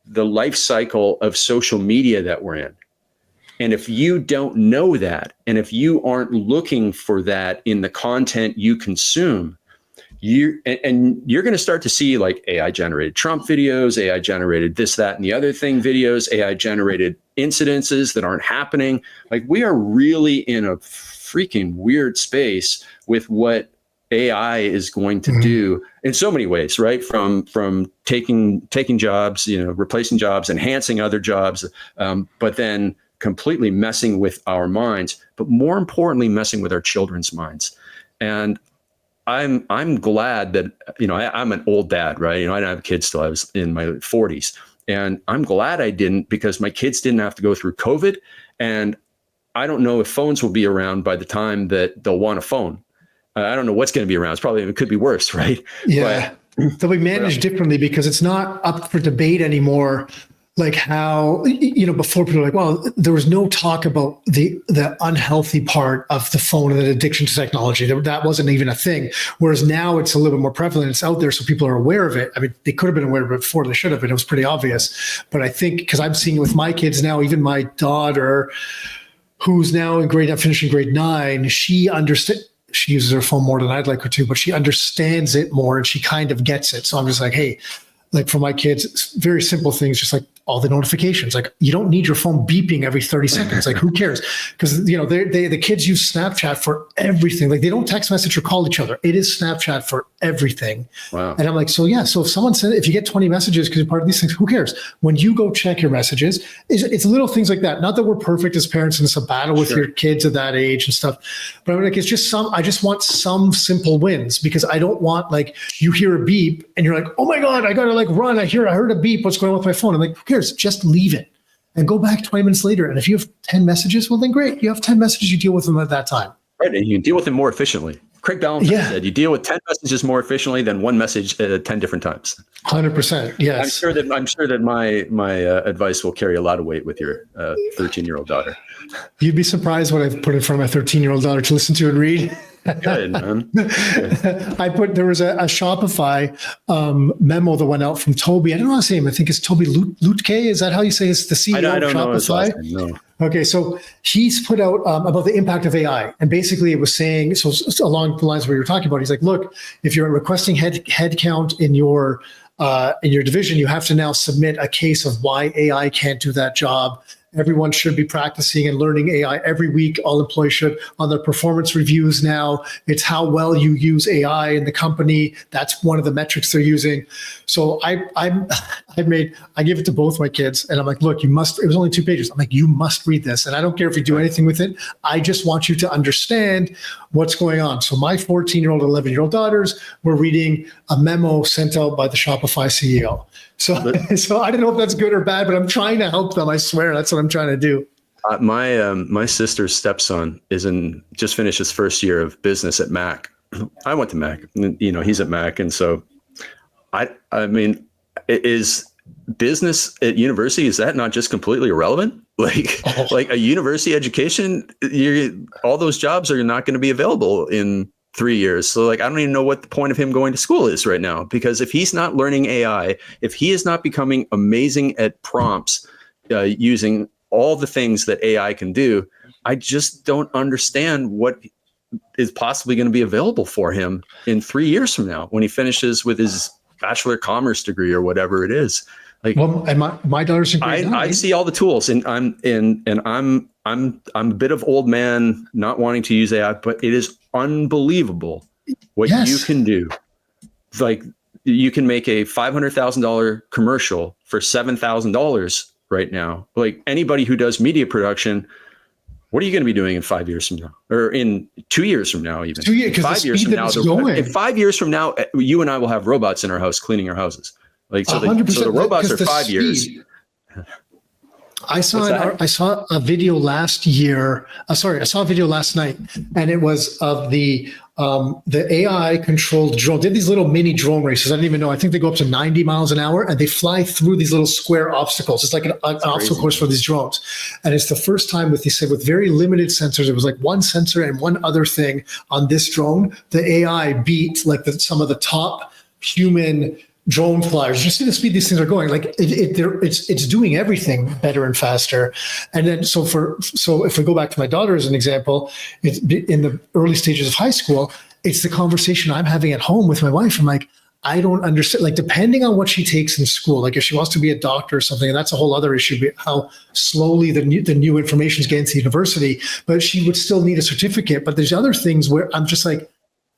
life cycle of social media that we're in. And if you don't know that, and if you aren't looking for that in the content you consume, you're going to start to see like AI generated Trump videos, AI generated this, that, and the other thing videos, AI generated incidences that aren't happening. Like, we are really in a freaking weird space with what AI is going to do in so many ways, right? From taking jobs, replacing jobs, enhancing other jobs, but then completely messing with our minds, but more importantly, messing with our children's minds. And I'm glad that, I'm an old dad, right? I didn't have kids till I was in my 40s. And I'm glad I didn't, because my kids didn't have to go through COVID. And I don't know if phones will be around by the time that they'll want a phone. I don't know what's going to be around. It could be worse, right? Yeah. They'll be managed differently, because it's not up for debate anymore. Like how, before people were like, well, there was no talk about the unhealthy part of the phone and the addiction to technology. That wasn't even a thing. Whereas now it's a little bit more prevalent. It's out there, so people are aware of it. I mean, they could have been aware of it before. They should have been. It was pretty obvious. But I think, because I'm seeing it with my kids now, even my daughter, who's now finishing grade 9, she understands. She uses her phone more than I'd like her to, but she understands it more, and she kind of gets it. So I'm just like, hey, like for my kids, it's very simple things, just like all the notifications. Like, you don't need your phone beeping every 30 seconds. Like, who cares? Because, the kids use Snapchat for everything. Like, they don't text message or call each other. It is Snapchat for everything. Wow. And I'm like, so if someone said, if you get 20 messages because you're part of these things, who cares? When you go check your messages, it's little things like that. Not that we're perfect as parents and it's a battle with your kids at that age and stuff, but I'm like, it's just I just want some simple wins, because I don't want, like, you hear a beep and you're like, oh my God, I got to run. I heard a beep. What's going on with my phone? I'm like, who cares? Just leave it and go back 20 minutes later. And if you have 10 messages, well, then great. You have 10 messages, you deal with them at that time. Right. And you can deal with them more efficiently. Craig Ballantyne said, you deal with 10 messages more efficiently than one message 10 different times. 100%. Yes. I'm sure that my advice will carry a lot of weight with your 13-year-old daughter. You'd be surprised what I've put in front of my 13-year-old daughter to listen to and read. Good, man. There was a Shopify memo that went out from Toby. I don't know how to say him. I think it's Toby Lutke. Is that how you say it's the CEO I don't of Shopify? know his last name, no. Okay, so he's put out about the impact of AI, and basically it was saying, so along the lines where you're talking about, he's like, look, if you're requesting head count in your division, you have to now submit a case of why AI can't do that job. Everyone should be practicing and learning AI every week. All employees should on their performance reviews now. It's how well you use AI in the company. That's one of the metrics they're using. So I give it to both my kids, and I'm like, look, you must. It was only 2 pages. I'm like, you must read this, and I don't care if you do anything with it. I just want you to understand what's going on. So my 14-year-old, 11-year-old daughters were reading a memo sent out by the Shopify CEO. So I don't know if that's good or bad, but I'm trying to help them. I swear, that's what I'm trying to do. My sister's stepson just finished his first year of business at Mac. I went to Mac, he's at Mac, and so I mean, is business at university, is that not just completely irrelevant? Like a university education, all those jobs are not going to be available in 3 years. So I don't even know what the point of him going to school is right now, because if he's not learning AI, if he is not becoming amazing at prompts, using all the things that AI can do, I just don't understand what is possibly going to be available for him in 3 years from now when he finishes with his Bachelor of Commerce degree or whatever it is. And my daughter's in grade 9. I see all the tools, and I'm a bit of old man not wanting to use AI, but it is unbelievable what you can do. Like, you can make a $500,000 commercial for $7,000 right now. Like, anybody who does media production, what are you going to be doing in 5 years from now, or in 2 years from now, even 2 years? 5 years from now, in 5 years from now, you and I will have robots in our house cleaning our houses. Like, so the robots are 5 years. I saw a video last year. I saw a video last night, and it was of the AI controlled drone. They did these little mini drone races. I didn't even know. I think they go up to 90 miles an hour, and they fly through these little square obstacles. It's like an obstacle course for these drones. And it's the first time with very limited sensors. It was like one sensor and one other thing on this drone. The AI beat some of the top human drone flyers. You see the speed these things are going. Like it's doing everything better and faster. And then so if we go back to my daughter as an example, it's in the early stages of high school, it's the conversation I'm having at home with my wife. I'm like, I don't understand. Like, depending on what she takes in school, like if she wants to be a doctor or something, and that's a whole other issue, how slowly the new information is getting to the university, but she would still need a certificate. But there's other things where I'm just like,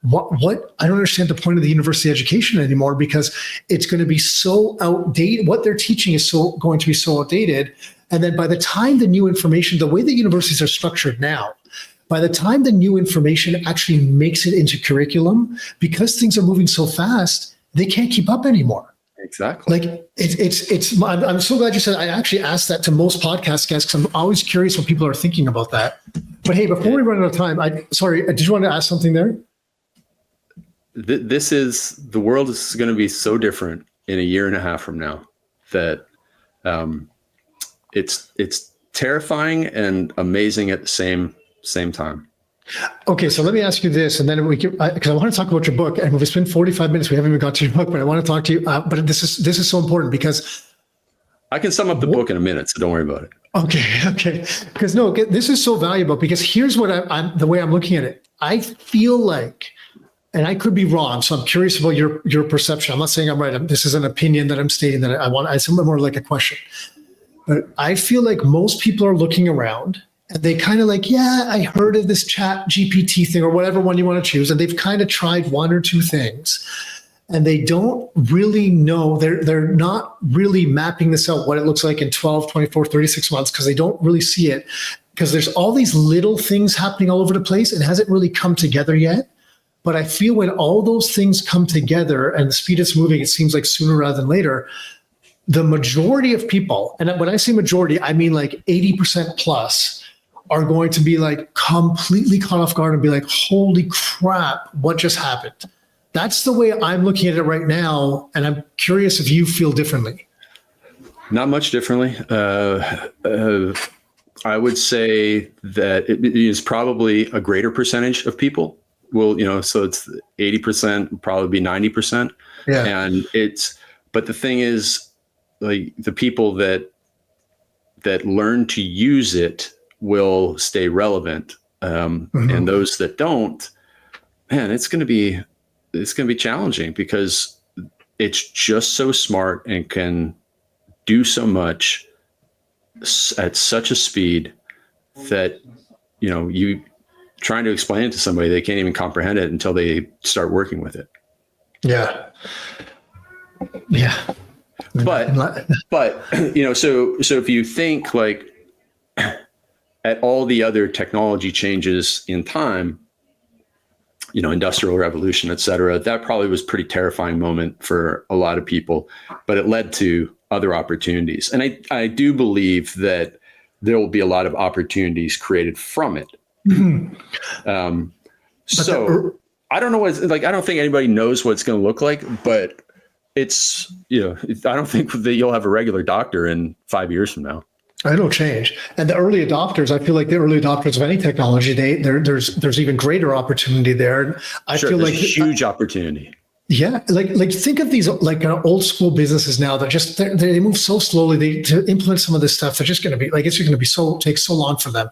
what? I don't understand the point of the university education anymore, because it's going to be so outdated. What they're teaching is going to be so outdated. And then by the time the new information, the way that universities are structured now, by the time the new information actually makes it into curriculum, because things are moving so fast, they can't keep up anymore. Exactly. Like I'm so glad you said. I actually asked that to most podcast guests, because I'm always curious what people are thinking about that. But hey, before we run out of time, did you want to ask something there? The world is going to be so different in a year and a half from now that it's terrifying and amazing at the same time. Okay, so let me ask you this, and then because I want to talk about your book, and we've spent 45 minutes. We haven't even got to your book, but I want to talk to you. But this is so important, because I can sum up the book in a minute, so don't worry about it. Okay. Because this is so valuable, because here's what I'm the way I'm looking at it. I feel like, and I could be wrong, so I'm curious about your perception. I'm not saying I'm right. This is an opinion that I'm stating that it's more like a question. But I feel like most people are looking around, and they kind of like, yeah, I heard of this chat GPT thing, or whatever one you want to choose. And they've kind of tried one or two things, and they don't really know. They're not really mapping this out, what it looks like in 12, 24, 36 months, because they don't really see it, because there's all these little things happening all over the place, and it hasn't really come together yet. But I feel when all those things come together and the speed it's moving, it seems like sooner rather than later, the majority of people, and when I say majority, I mean like 80% plus, are going to be like completely caught off guard and be like, holy crap, what just happened? That's the way I'm looking at it right now. And I'm curious if you feel differently. Not much differently. I would say that it is probably a greater percentage of people will, so it's 80%, probably be 90%. Yeah. And but the thing is, like, the people that learn to use it will stay relevant. And those that don't, man, it's going to be challenging, because it's just so smart and can do so much at such a speed that, you trying to explain it to somebody, they can't even comprehend it until they start working with it. Yeah. Yeah. But, so if you think like at all the other technology changes in time, industrial revolution, et cetera, that probably was a pretty terrifying moment for a lot of people, but it led to other opportunities. And I do believe that there will be a lot of opportunities created from it. So I don't know what, I don't think anybody knows what it's going to look like, but it's, I don't think that you'll have a regular doctor in 5 years from now. It'll change. And the early adopters, I feel like the early adopters of any technology, there's even greater opportunity there. I feel like huge opportunity. Yeah. Like think of these like old school businesses now that just, they move so slowly. To implement some of this stuff, they're just going to be like, it's going to be take so long for them.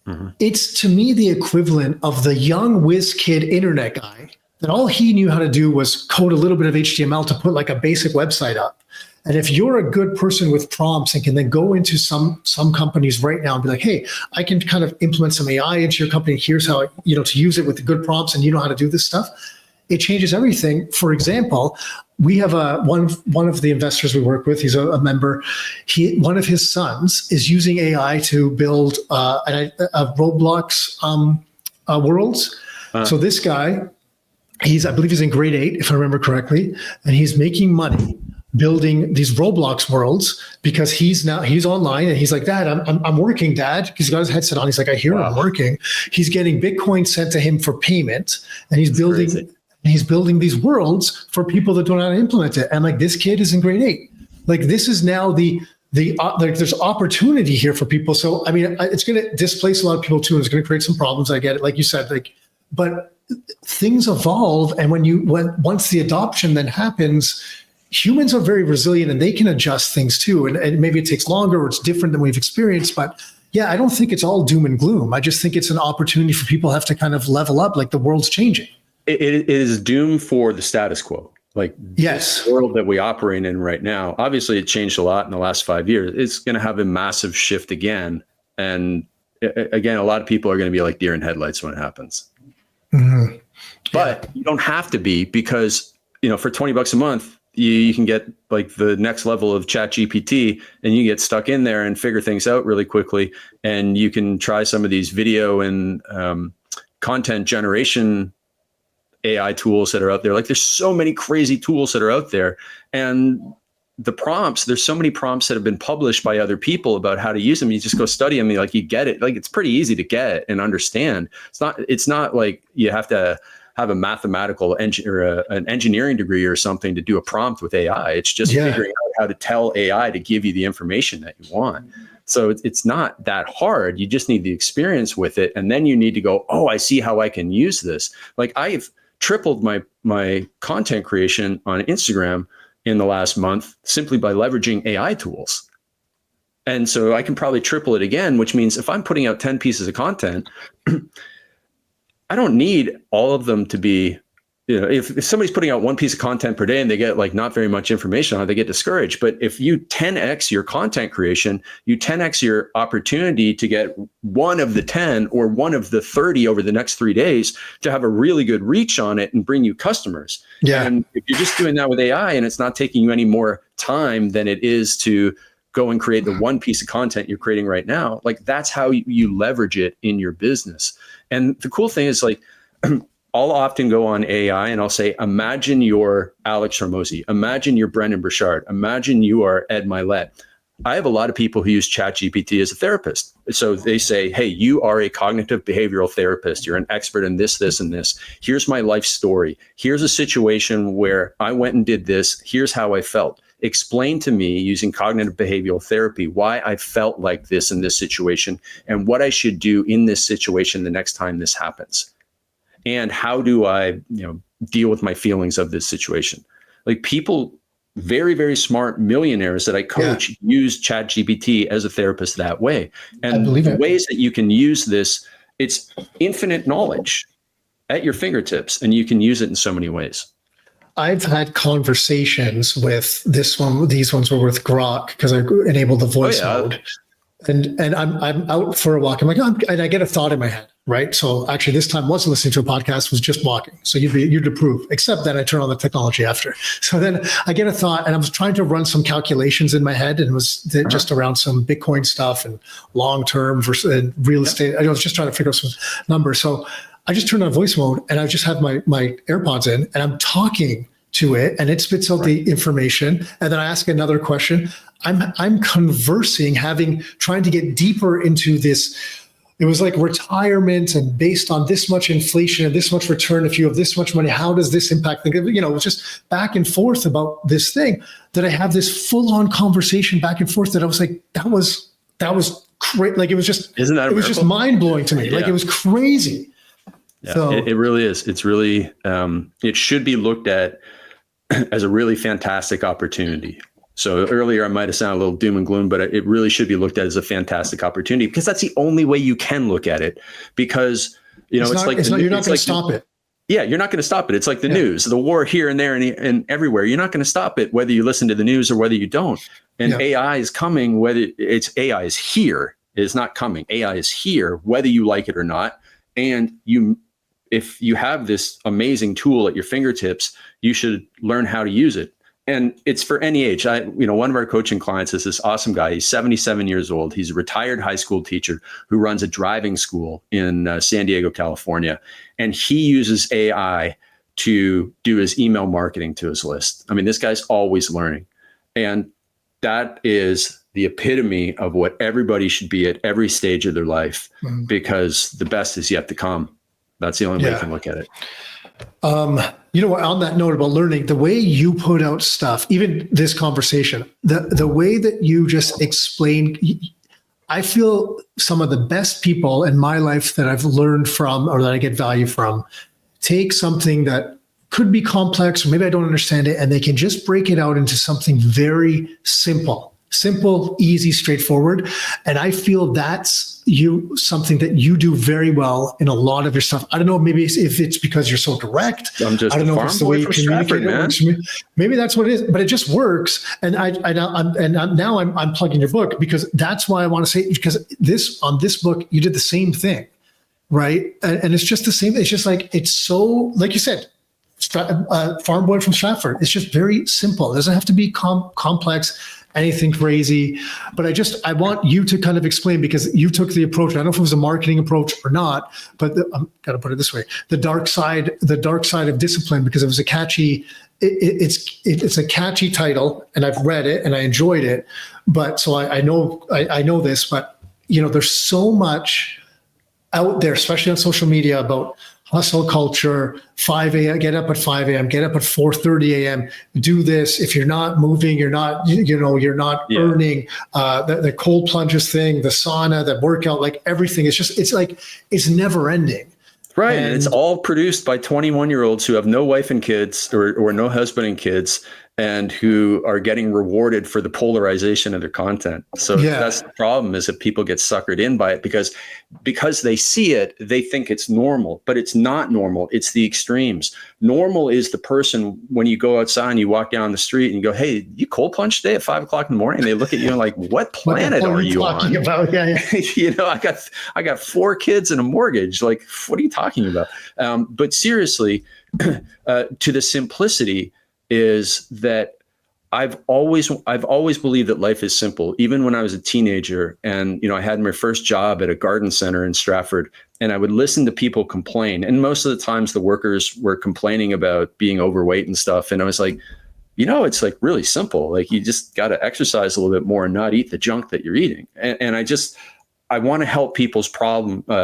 Mm-hmm. It's to me the equivalent of the young whiz kid internet guy that all he knew how to do was code a little bit of HTML to put like a basic website up. And if you're a good person with prompts and can then go into some companies right now and be like, hey, I can kind of implement some AI into your company. Here's how, to use it with the good prompts, and you know how to do this stuff. It changes everything. For example, we have one of the investors we work with. He's a member. One of his sons is using AI to build a Roblox worlds. So this guy, I believe he's in grade 8, if I remember correctly, and he's making money building these Roblox worlds because he's online, and he's like, Dad, I'm working, Dad. He's got his headset on. He's like, I hear I'm working. He's getting Bitcoin sent to him for payment, and he's building these worlds for people that don't know how to implement it. And like, this kid is in grade 8. Like, this is now there's opportunity here for people. So, I mean, it's going to displace a lot of people too. And it's going to create some problems. I get it. Like you said, but things evolve. And once the adoption then happens, humans are very resilient and they can adjust things too. And maybe it takes longer or it's different than we've experienced, but yeah, I don't think it's all doom and gloom. I just think it's an opportunity for people to have to kind of level up, like the world's changing. It is doom for the status quo. Like, yes, the world that we operate in right now, obviously it changed a lot in the last 5 years. It's going to have a massive shift again. And again, a lot of people are going to be like deer in headlights when it happens. Mm-hmm. But you don't have to be, because, for $20 a month, you can get like the next level of ChatGPT, and you get stuck in there and figure things out really quickly. And you can try some of these video and content generation AI tools that are out there. Like, there's so many crazy tools that are out there, and the prompts, there's so many prompts that have been published by other people about how to use them. You just go study them, like, you get it. Like, it's pretty easy to get and understand. It's not like you have to have a mathematical or an engineering degree or something to do a prompt with AI. It's just figuring out how to tell AI to give you the information that you want. So it's not that hard. You just need the experience with it. And then you need to go, oh, I see how I can use this. Like, I've tripled my content creation on Instagram in the last month simply by leveraging AI tools. And so I can probably triple it again, which means if I'm putting out 10 pieces of content, I don't need all of them to be, if somebody's putting out one piece of content per day and they get like not very much information on it, they get discouraged. But if you 10x your content creation, you 10x your opportunity to get one of the 10 or one of the 30 over the next 3 days to have a really good reach on it and bring you customers. Yeah. And if you're just doing that with AI and it's not taking you any more time than it is to go and create the one piece of content you're creating right now, like, that's how you leverage it in your business. And the cool thing is, like, I'll often go on AI and I'll say, imagine you're Alex Hormozi, imagine you're Brendan Burchard, imagine you are Ed Milet. I have a lot of people who use ChatGPT as a therapist. So they say, hey, you are a cognitive behavioral therapist. You're an expert in this, this, and this. Here's my life story. Here's a situation where I went and did this. Here's how I felt. Explain to me using cognitive behavioral therapy why I felt like this in this situation and what I should do in this situation the next time this happens. And how do I, deal with my feelings of this situation? Like people, very, very smart millionaires that I coach use ChatGPT as a therapist that way. And the ways that you can use this, it's infinite knowledge at your fingertips, and you can use it in so many ways. I've had conversations with this one. These ones were with Grok because I enabled the voice mode. And I'm out for a walk. I'm like, and I get a thought in my head, right? So actually, this time wasn't listening to a podcast, was just walking. So you'd approve, except that I turn on the technology after. So then I get a thought, and I was trying to run some calculations in my head, and it was just around some Bitcoin stuff and long term versus real estate. I was just trying to figure out some numbers. So I just turned on voice mode, and I just have my AirPods in, and I'm talking to it, and it spits out the information, and then I ask another question. I'm conversing, trying to get deeper into this. It was like retirement, and based on this much inflation and this much return, if you have this much money, how does this impact? It was just back and forth about this thing that I have this full-on conversation back and forth that I was like, that was great. Like it was just, isn't that it was just mind blowing to me. Yeah. Like it was crazy. Yeah, so, it really is. It's really, it should be looked at as a really fantastic opportunity. So earlier I might have sounded a little doom and gloom, but it really should be looked at as a fantastic opportunity, because that's the only way you can look at it. Because, you're not going to stop it. Yeah, you're not going to stop it. It's like the news, the war here and there and everywhere. You're not going to stop it, whether you listen to the news or whether you don't. And AI is coming, AI is here. It is not coming. AI is here, whether you like it or not. And if you have this amazing tool at your fingertips, you should learn how to use it. And it's for any age. One of our coaching clients is this awesome guy. He's 77 years old. He's a retired high school teacher who runs a driving school in San Diego, California. And he uses AI to do his email marketing to his list. I mean, this guy's always learning. And that is the epitome of what everybody should be at every stage of their life, because the best is yet to come. That's the only way you can look at it. On that note about learning, the way you put out stuff, even this conversation, the way that you just explained, I feel some of the best people in my life that I've learned from or that I get value from take something that could be complex, or maybe I don't understand it, and they can just break it out into something very simple, easy, straightforward. And I feel that's something that you do very well in a lot of your stuff. I don't know, maybe if it's because you're so direct. I'm just I don't know if it's the way you communicate, man. Maybe that's what it is, but it just works. And now I'm plugging your book, because that's why I want to say, because on this book, you did the same thing, right? And it's just the same. It's just like, it's so, like you said, farm boy from Stratford. It's just very simple. It doesn't have to be complex, anything crazy. But I want you to kind of explain, because you took the approach. I don't know if it was a marketing approach or not, but I'm gonna put it this way: the dark side of discipline, because it was a catchy. It's a catchy title, and I've read it and I enjoyed it. But so I know this, but there's so much out there, especially on social media, about hustle culture, 5 a.m., get up at 5 a.m., get up at 4:30 a.m., do this. If you're not moving, you're not earning. The cold plunges thing, the sauna, the workout, like everything. It's never ending. Right. And it's all produced by 21-year-olds who have no wife and kids or no husband and kids, and who are getting rewarded for the polarization of their content. So that's the problem, is that people get suckered in by it because they see it, they think it's normal, but it's not normal. It's the extremes. Normal is the person, when you go outside and you walk down the street and you go, hey, you cold plunge today at 5 o'clock in the morning? And they look at you and like, what planet are you on? About? Yeah. I got 4 kids and a mortgage. Like, what are you talking about? But seriously, to the simplicity is that I've always believed that life is simple. Even when I was a teenager, and I had my first job at a garden center in Stratford, and I would listen to people complain. And most of the times the workers were complaining about being overweight and stuff. And I was like, it's like really simple. Like you just got to exercise a little bit more and not eat the junk that you're eating. And I want to help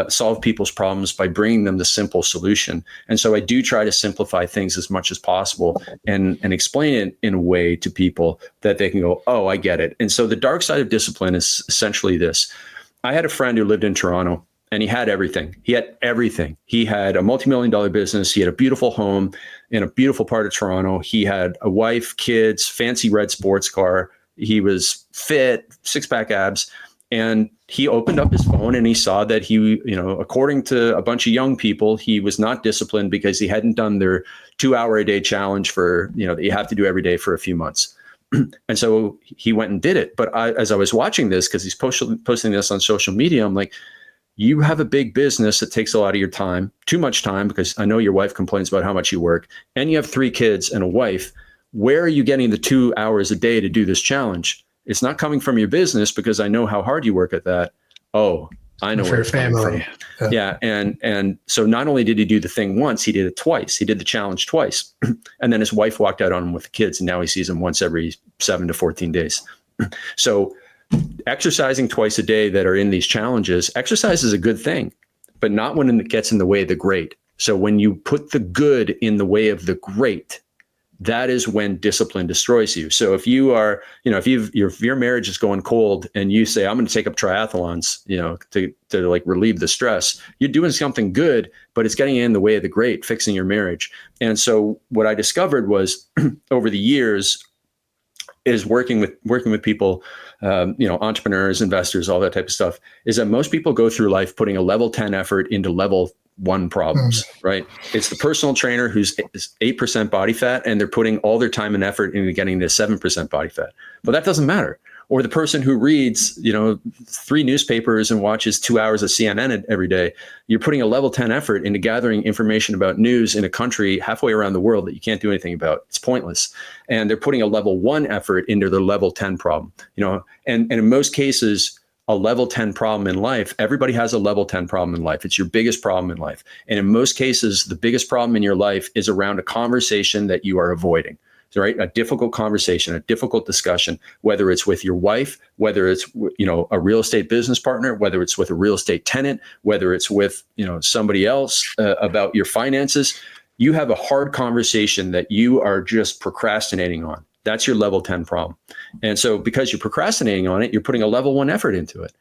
solve people's problems by bringing them the simple solution. And so I do try to simplify things as much as possible and explain it in a way to people that they can go, oh, I get it. And so the dark side of discipline is essentially this. I had a friend who lived in Toronto, and he had everything. He had everything. He had a multi-million-dollar business. He had a beautiful home in a beautiful part of Toronto. He had a wife, kids, fancy red sports car. He was fit, six-pack abs. And he opened up his phone and he saw that he, according to a bunch of young people, he was not disciplined because he hadn't done their 2-hour-a-day challenge for, that you have to do every day for a few months. And so he went and did it. But as I was watching this, because he's posting this on social media, I'm like, you have a big business that takes a lot of your time, too much time, because I know your wife complains about how much you work, and you have 3 kids and a wife. Where are you getting the 2 hours a day to do this challenge? It's not coming from your business, because I know how hard you work at that. Oh, I know where it's coming from. Yeah. And so not only did he do the thing once, he did it twice. He did the challenge twice. And then his wife walked out on him with the kids, and now he sees them once every 7 to 14 days. So exercising twice a day that are in these challenges, exercise is a good thing, but not when it gets in the way of the great. So when you put the good in the way of the great, that is when discipline destroys you. So if you are, if your marriage is going cold and you say, I'm going to take up triathlons, to like relieve the stress, you're doing something good, but it's getting in the way of the great, fixing your marriage. And so what I discovered was over the years is working with people, entrepreneurs, investors, all that type of stuff, is that most people go through life putting a level 10 effort into level 1 problems, right? It's the personal trainer who's 8% body fat, and they're putting all their time and effort into getting to 7% body fat. But that doesn't matter. Or the person who reads, 3 newspapers and watches 2 hours of CNN every day. You're putting a level 10 effort into gathering information about news in a country halfway around the world that you can't do anything about. It's pointless. And they're putting a level 1 effort into their level 10 problem, and in most cases, a level 10 problem in life, everybody has a level 10 problem in life. It's your biggest problem in life. And in most cases, the biggest problem in your life is around a conversation that you are avoiding. Right? A difficult conversation, a difficult discussion, whether it's with your wife, whether it's, a real estate business partner, whether it's with a real estate tenant, whether it's with, somebody else about your finances. You have a hard conversation that you are just procrastinating on. That's your level 10 problem. And so because you're procrastinating on it, you're putting a level 1 effort into it.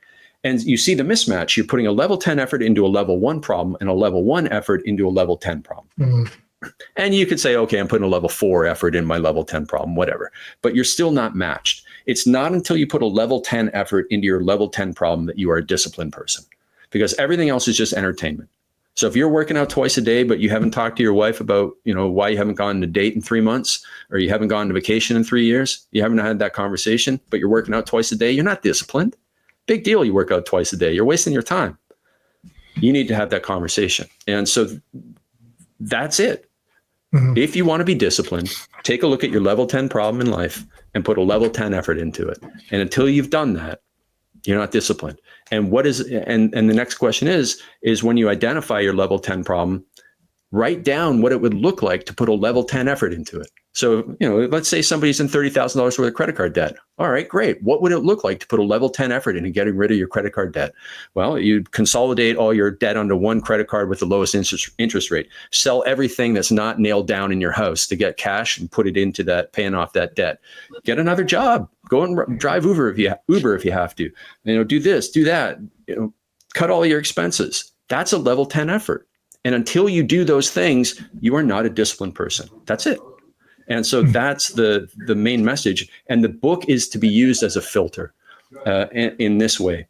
And you see the mismatch. You're putting a level 10 effort into a level 1 problem and a level 1 effort into a level 10 problem. Mm-hmm. And you could say, okay, I'm putting a level 4 effort in my level 10 problem, whatever, but you're still not matched. It's not until you put a level 10 effort into your level 10 problem that you are a disciplined person, because everything else is just entertainment. So if you're working out twice a day, but you haven't talked to your wife about, why you haven't gone on a date in 3 months, or you haven't gone to vacation in 3 years, you haven't had that conversation, but you're working out twice a day, you're not disciplined. Big deal. You work out twice a day. You're wasting your time. You need to have that conversation. And so that's it. Mm-hmm. If you want to be disciplined, take a look at your level 10 problem in life and put a level 10 effort into it. And until you've done that, you're not disciplined. And the next question is when you identify your level 10 problem, write down what it would look like to put a level 10 effort into it. So, let's say somebody's in $30,000 worth of credit card debt. All right, great. What would it look like to put a level 10 effort into getting rid of your credit card debt? Well, you'd consolidate all your debt onto one credit card with the lowest interest rate. Sell everything that's not nailed down in your house to get cash and put it into that, paying off that debt. Get another job. Go and drive Uber if you have to. Do this, do that. Cut all your expenses. That's a level 10 effort. And until you do those things, you are not a disciplined person. That's it. And so that's the main message. And the book is to be used as a filter in this way,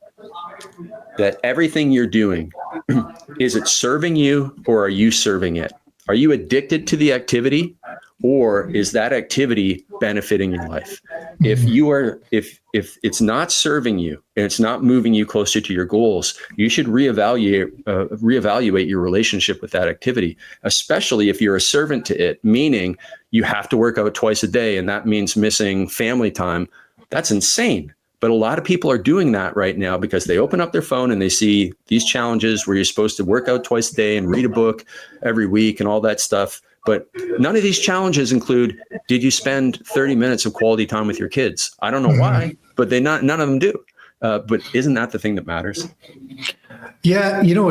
that everything you're doing, is it serving you or are you serving it? Are you addicted to the activity, or is that activity benefiting your life? If it's not serving you and it's not moving you closer to your goals, you should reevaluate your relationship with that activity, especially if you're a servant to it, meaning you have to work out twice a day and that means missing family time. That's insane. But a lot of people are doing that right now because they open up their phone and they see these challenges where you're supposed to work out twice a day and read a book every week and all that stuff. But none of these challenges include, did you spend 30 minutes of quality time with your kids? I don't know why, but none of them do. But isn't that the thing that matters? Yeah, we'll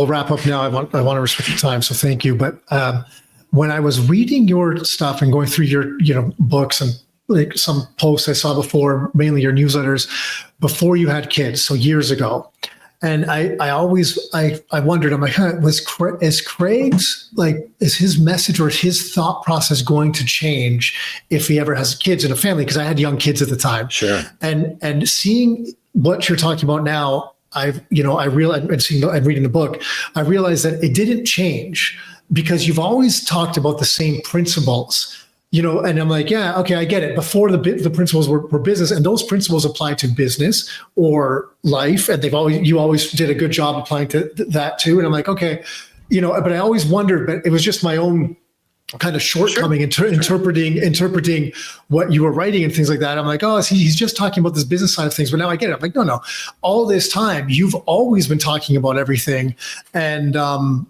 wrap up now. I want to respect your time, so thank you. But when I was reading your stuff and going through your books and like some posts I saw before, mainly your newsletters, before you had kids, so years ago, and I always wondered, I'm like, is Craig's, like, is his message or his thought process going to change if he ever has kids in a family? Because I had young kids at the time. Sure. And seeing what you're talking about now, I realized, and reading the book, I realized that it didn't change because you've always talked about the same principles. And I'm like, yeah, okay, I get it. Before the principles were business, and those principles apply to business or life, and you always did a good job applying to that too. And I'm like, okay, but I always wondered, but it was just my own kind of shortcoming interpreting what you were writing and things like that. I'm like, oh, he's just talking about this business side of things. But now I get it. I'm like, no, all this time you've always been talking about everything. And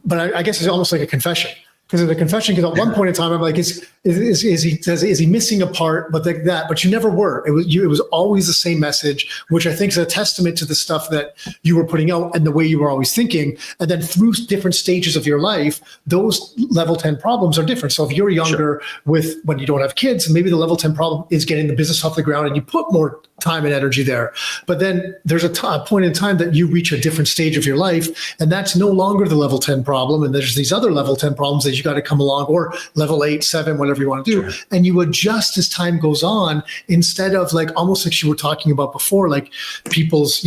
but I guess it's almost like a confession. Because of the confession, because at one point in time, I'm like, is he missing a part? But like that, but you never were. It was always the same message, which I think is a testament to the stuff that you were putting out and the way you were always thinking. And then through different stages of your life, those level 10 problems are different. So if you're younger when you don't have kids, maybe the level 10 problem is getting the business off the ground, and you put more time and energy there. But then there's a point in time that you reach a different stage of your life, and that's no longer the level 10 problem. And there's these other level 10 problems that you got to come along, or level 8, 7, whatever you want to do. Sure. And you adjust as time goes on, instead of like, almost like you were talking about before, like people's,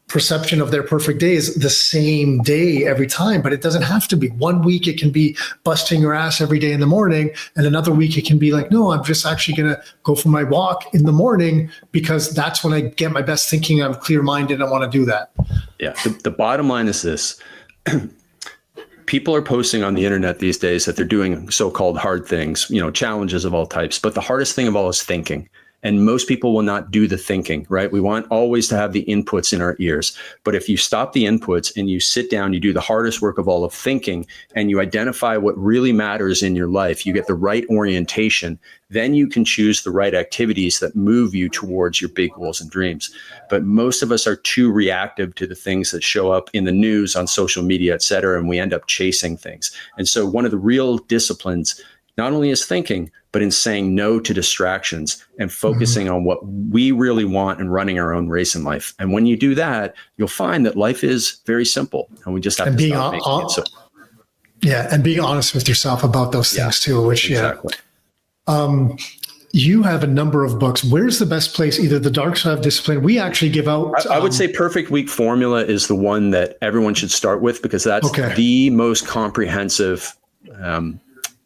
perception of their perfect day is the same day every time, but it doesn't have to be. One week it can be busting your ass every day in the morning, and another week it can be like, no, I'm just actually going to go for my walk in the morning because that's when I get my best thinking. I'm clear-minded. I want to do that. Yeah. The bottom line is this. People are posting on the internet these days that they're doing so-called hard things, challenges of all types. But the hardest thing of all is thinking. And most people will not do the thinking, right? We want always to have the inputs in our ears. But if you stop the inputs and you sit down, you do the hardest work of all of thinking, and you identify what really matters in your life, you get the right orientation, then you can choose the right activities that move you towards your big goals and dreams. But most of us are too reactive to the things that show up in the news, on social media, et cetera, and we end up chasing things. And so one of the real disciplines not only is thinking, but in saying no to distractions and focusing on what we really want and running our own race in life. And when you do that, you'll find that life is very simple, and we just have to stop making it so. Yeah, and being honest with yourself about those things too, which exactly. You have a number of books. Where's the best place? Either the Dark Side of Discipline. We actually give out. I would say Perfect Week Formula is the one that everyone should start with, because that's the most comprehensive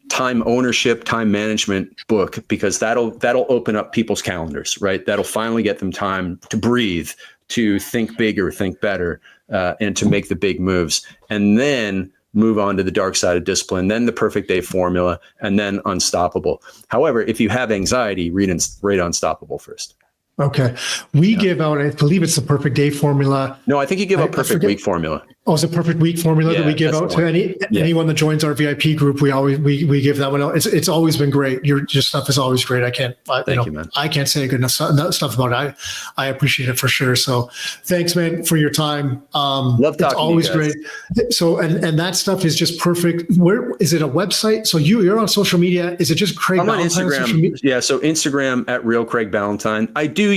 time ownership, time management book, because that'll open up people's calendars, right? That'll finally get them time to breathe, to think bigger, think better, and to make the big moves, and then move on to the Dark Side of Discipline, then the Perfect Day Formula, and then Unstoppable. However, if you have anxiety, read Unstoppable first. Okay. We give out, I believe it's the Perfect Day Formula. No, I think you give out Perfect Week Formula. Oh, it's a Perfect Week Formula that we give out to anyone that joins our VIP group. We give that one out. It's always been great. Your stuff is always great. Thank you, man. I can't say good enough stuff about it. I appreciate it for sure. So thanks, man, for your time. Love talking. It's always great. So, and that stuff is just perfect. Where is it? A website? So you're on social media. Is it just Craig Ballantyne? I'm on Instagram. Yeah. So Instagram at Real Craig Ballantyne. I do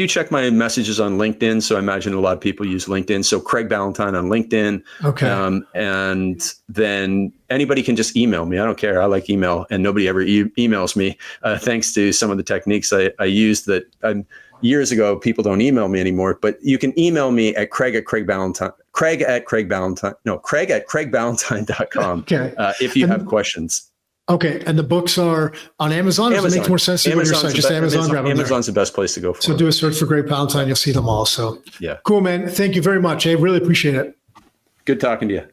check my messages on LinkedIn. So I imagine a lot of people use LinkedIn. So Craig Ballantyne on LinkedIn. Okay. And then anybody can just email me. I don't care. I like email, and nobody ever emails me. Thanks to some of the techniques I used that years ago. People don't email me anymore, but you can email me at Craig at craigballantyne.com if you have questions. Okay, and the books are on Amazon. It makes more sense to go to your site. Just Amazon. Amazon's the best place to go for. So do a search for Craig Ballantyne. You'll see them all. So yeah, cool, man. Thank you very much. I really appreciate it. Good talking to you.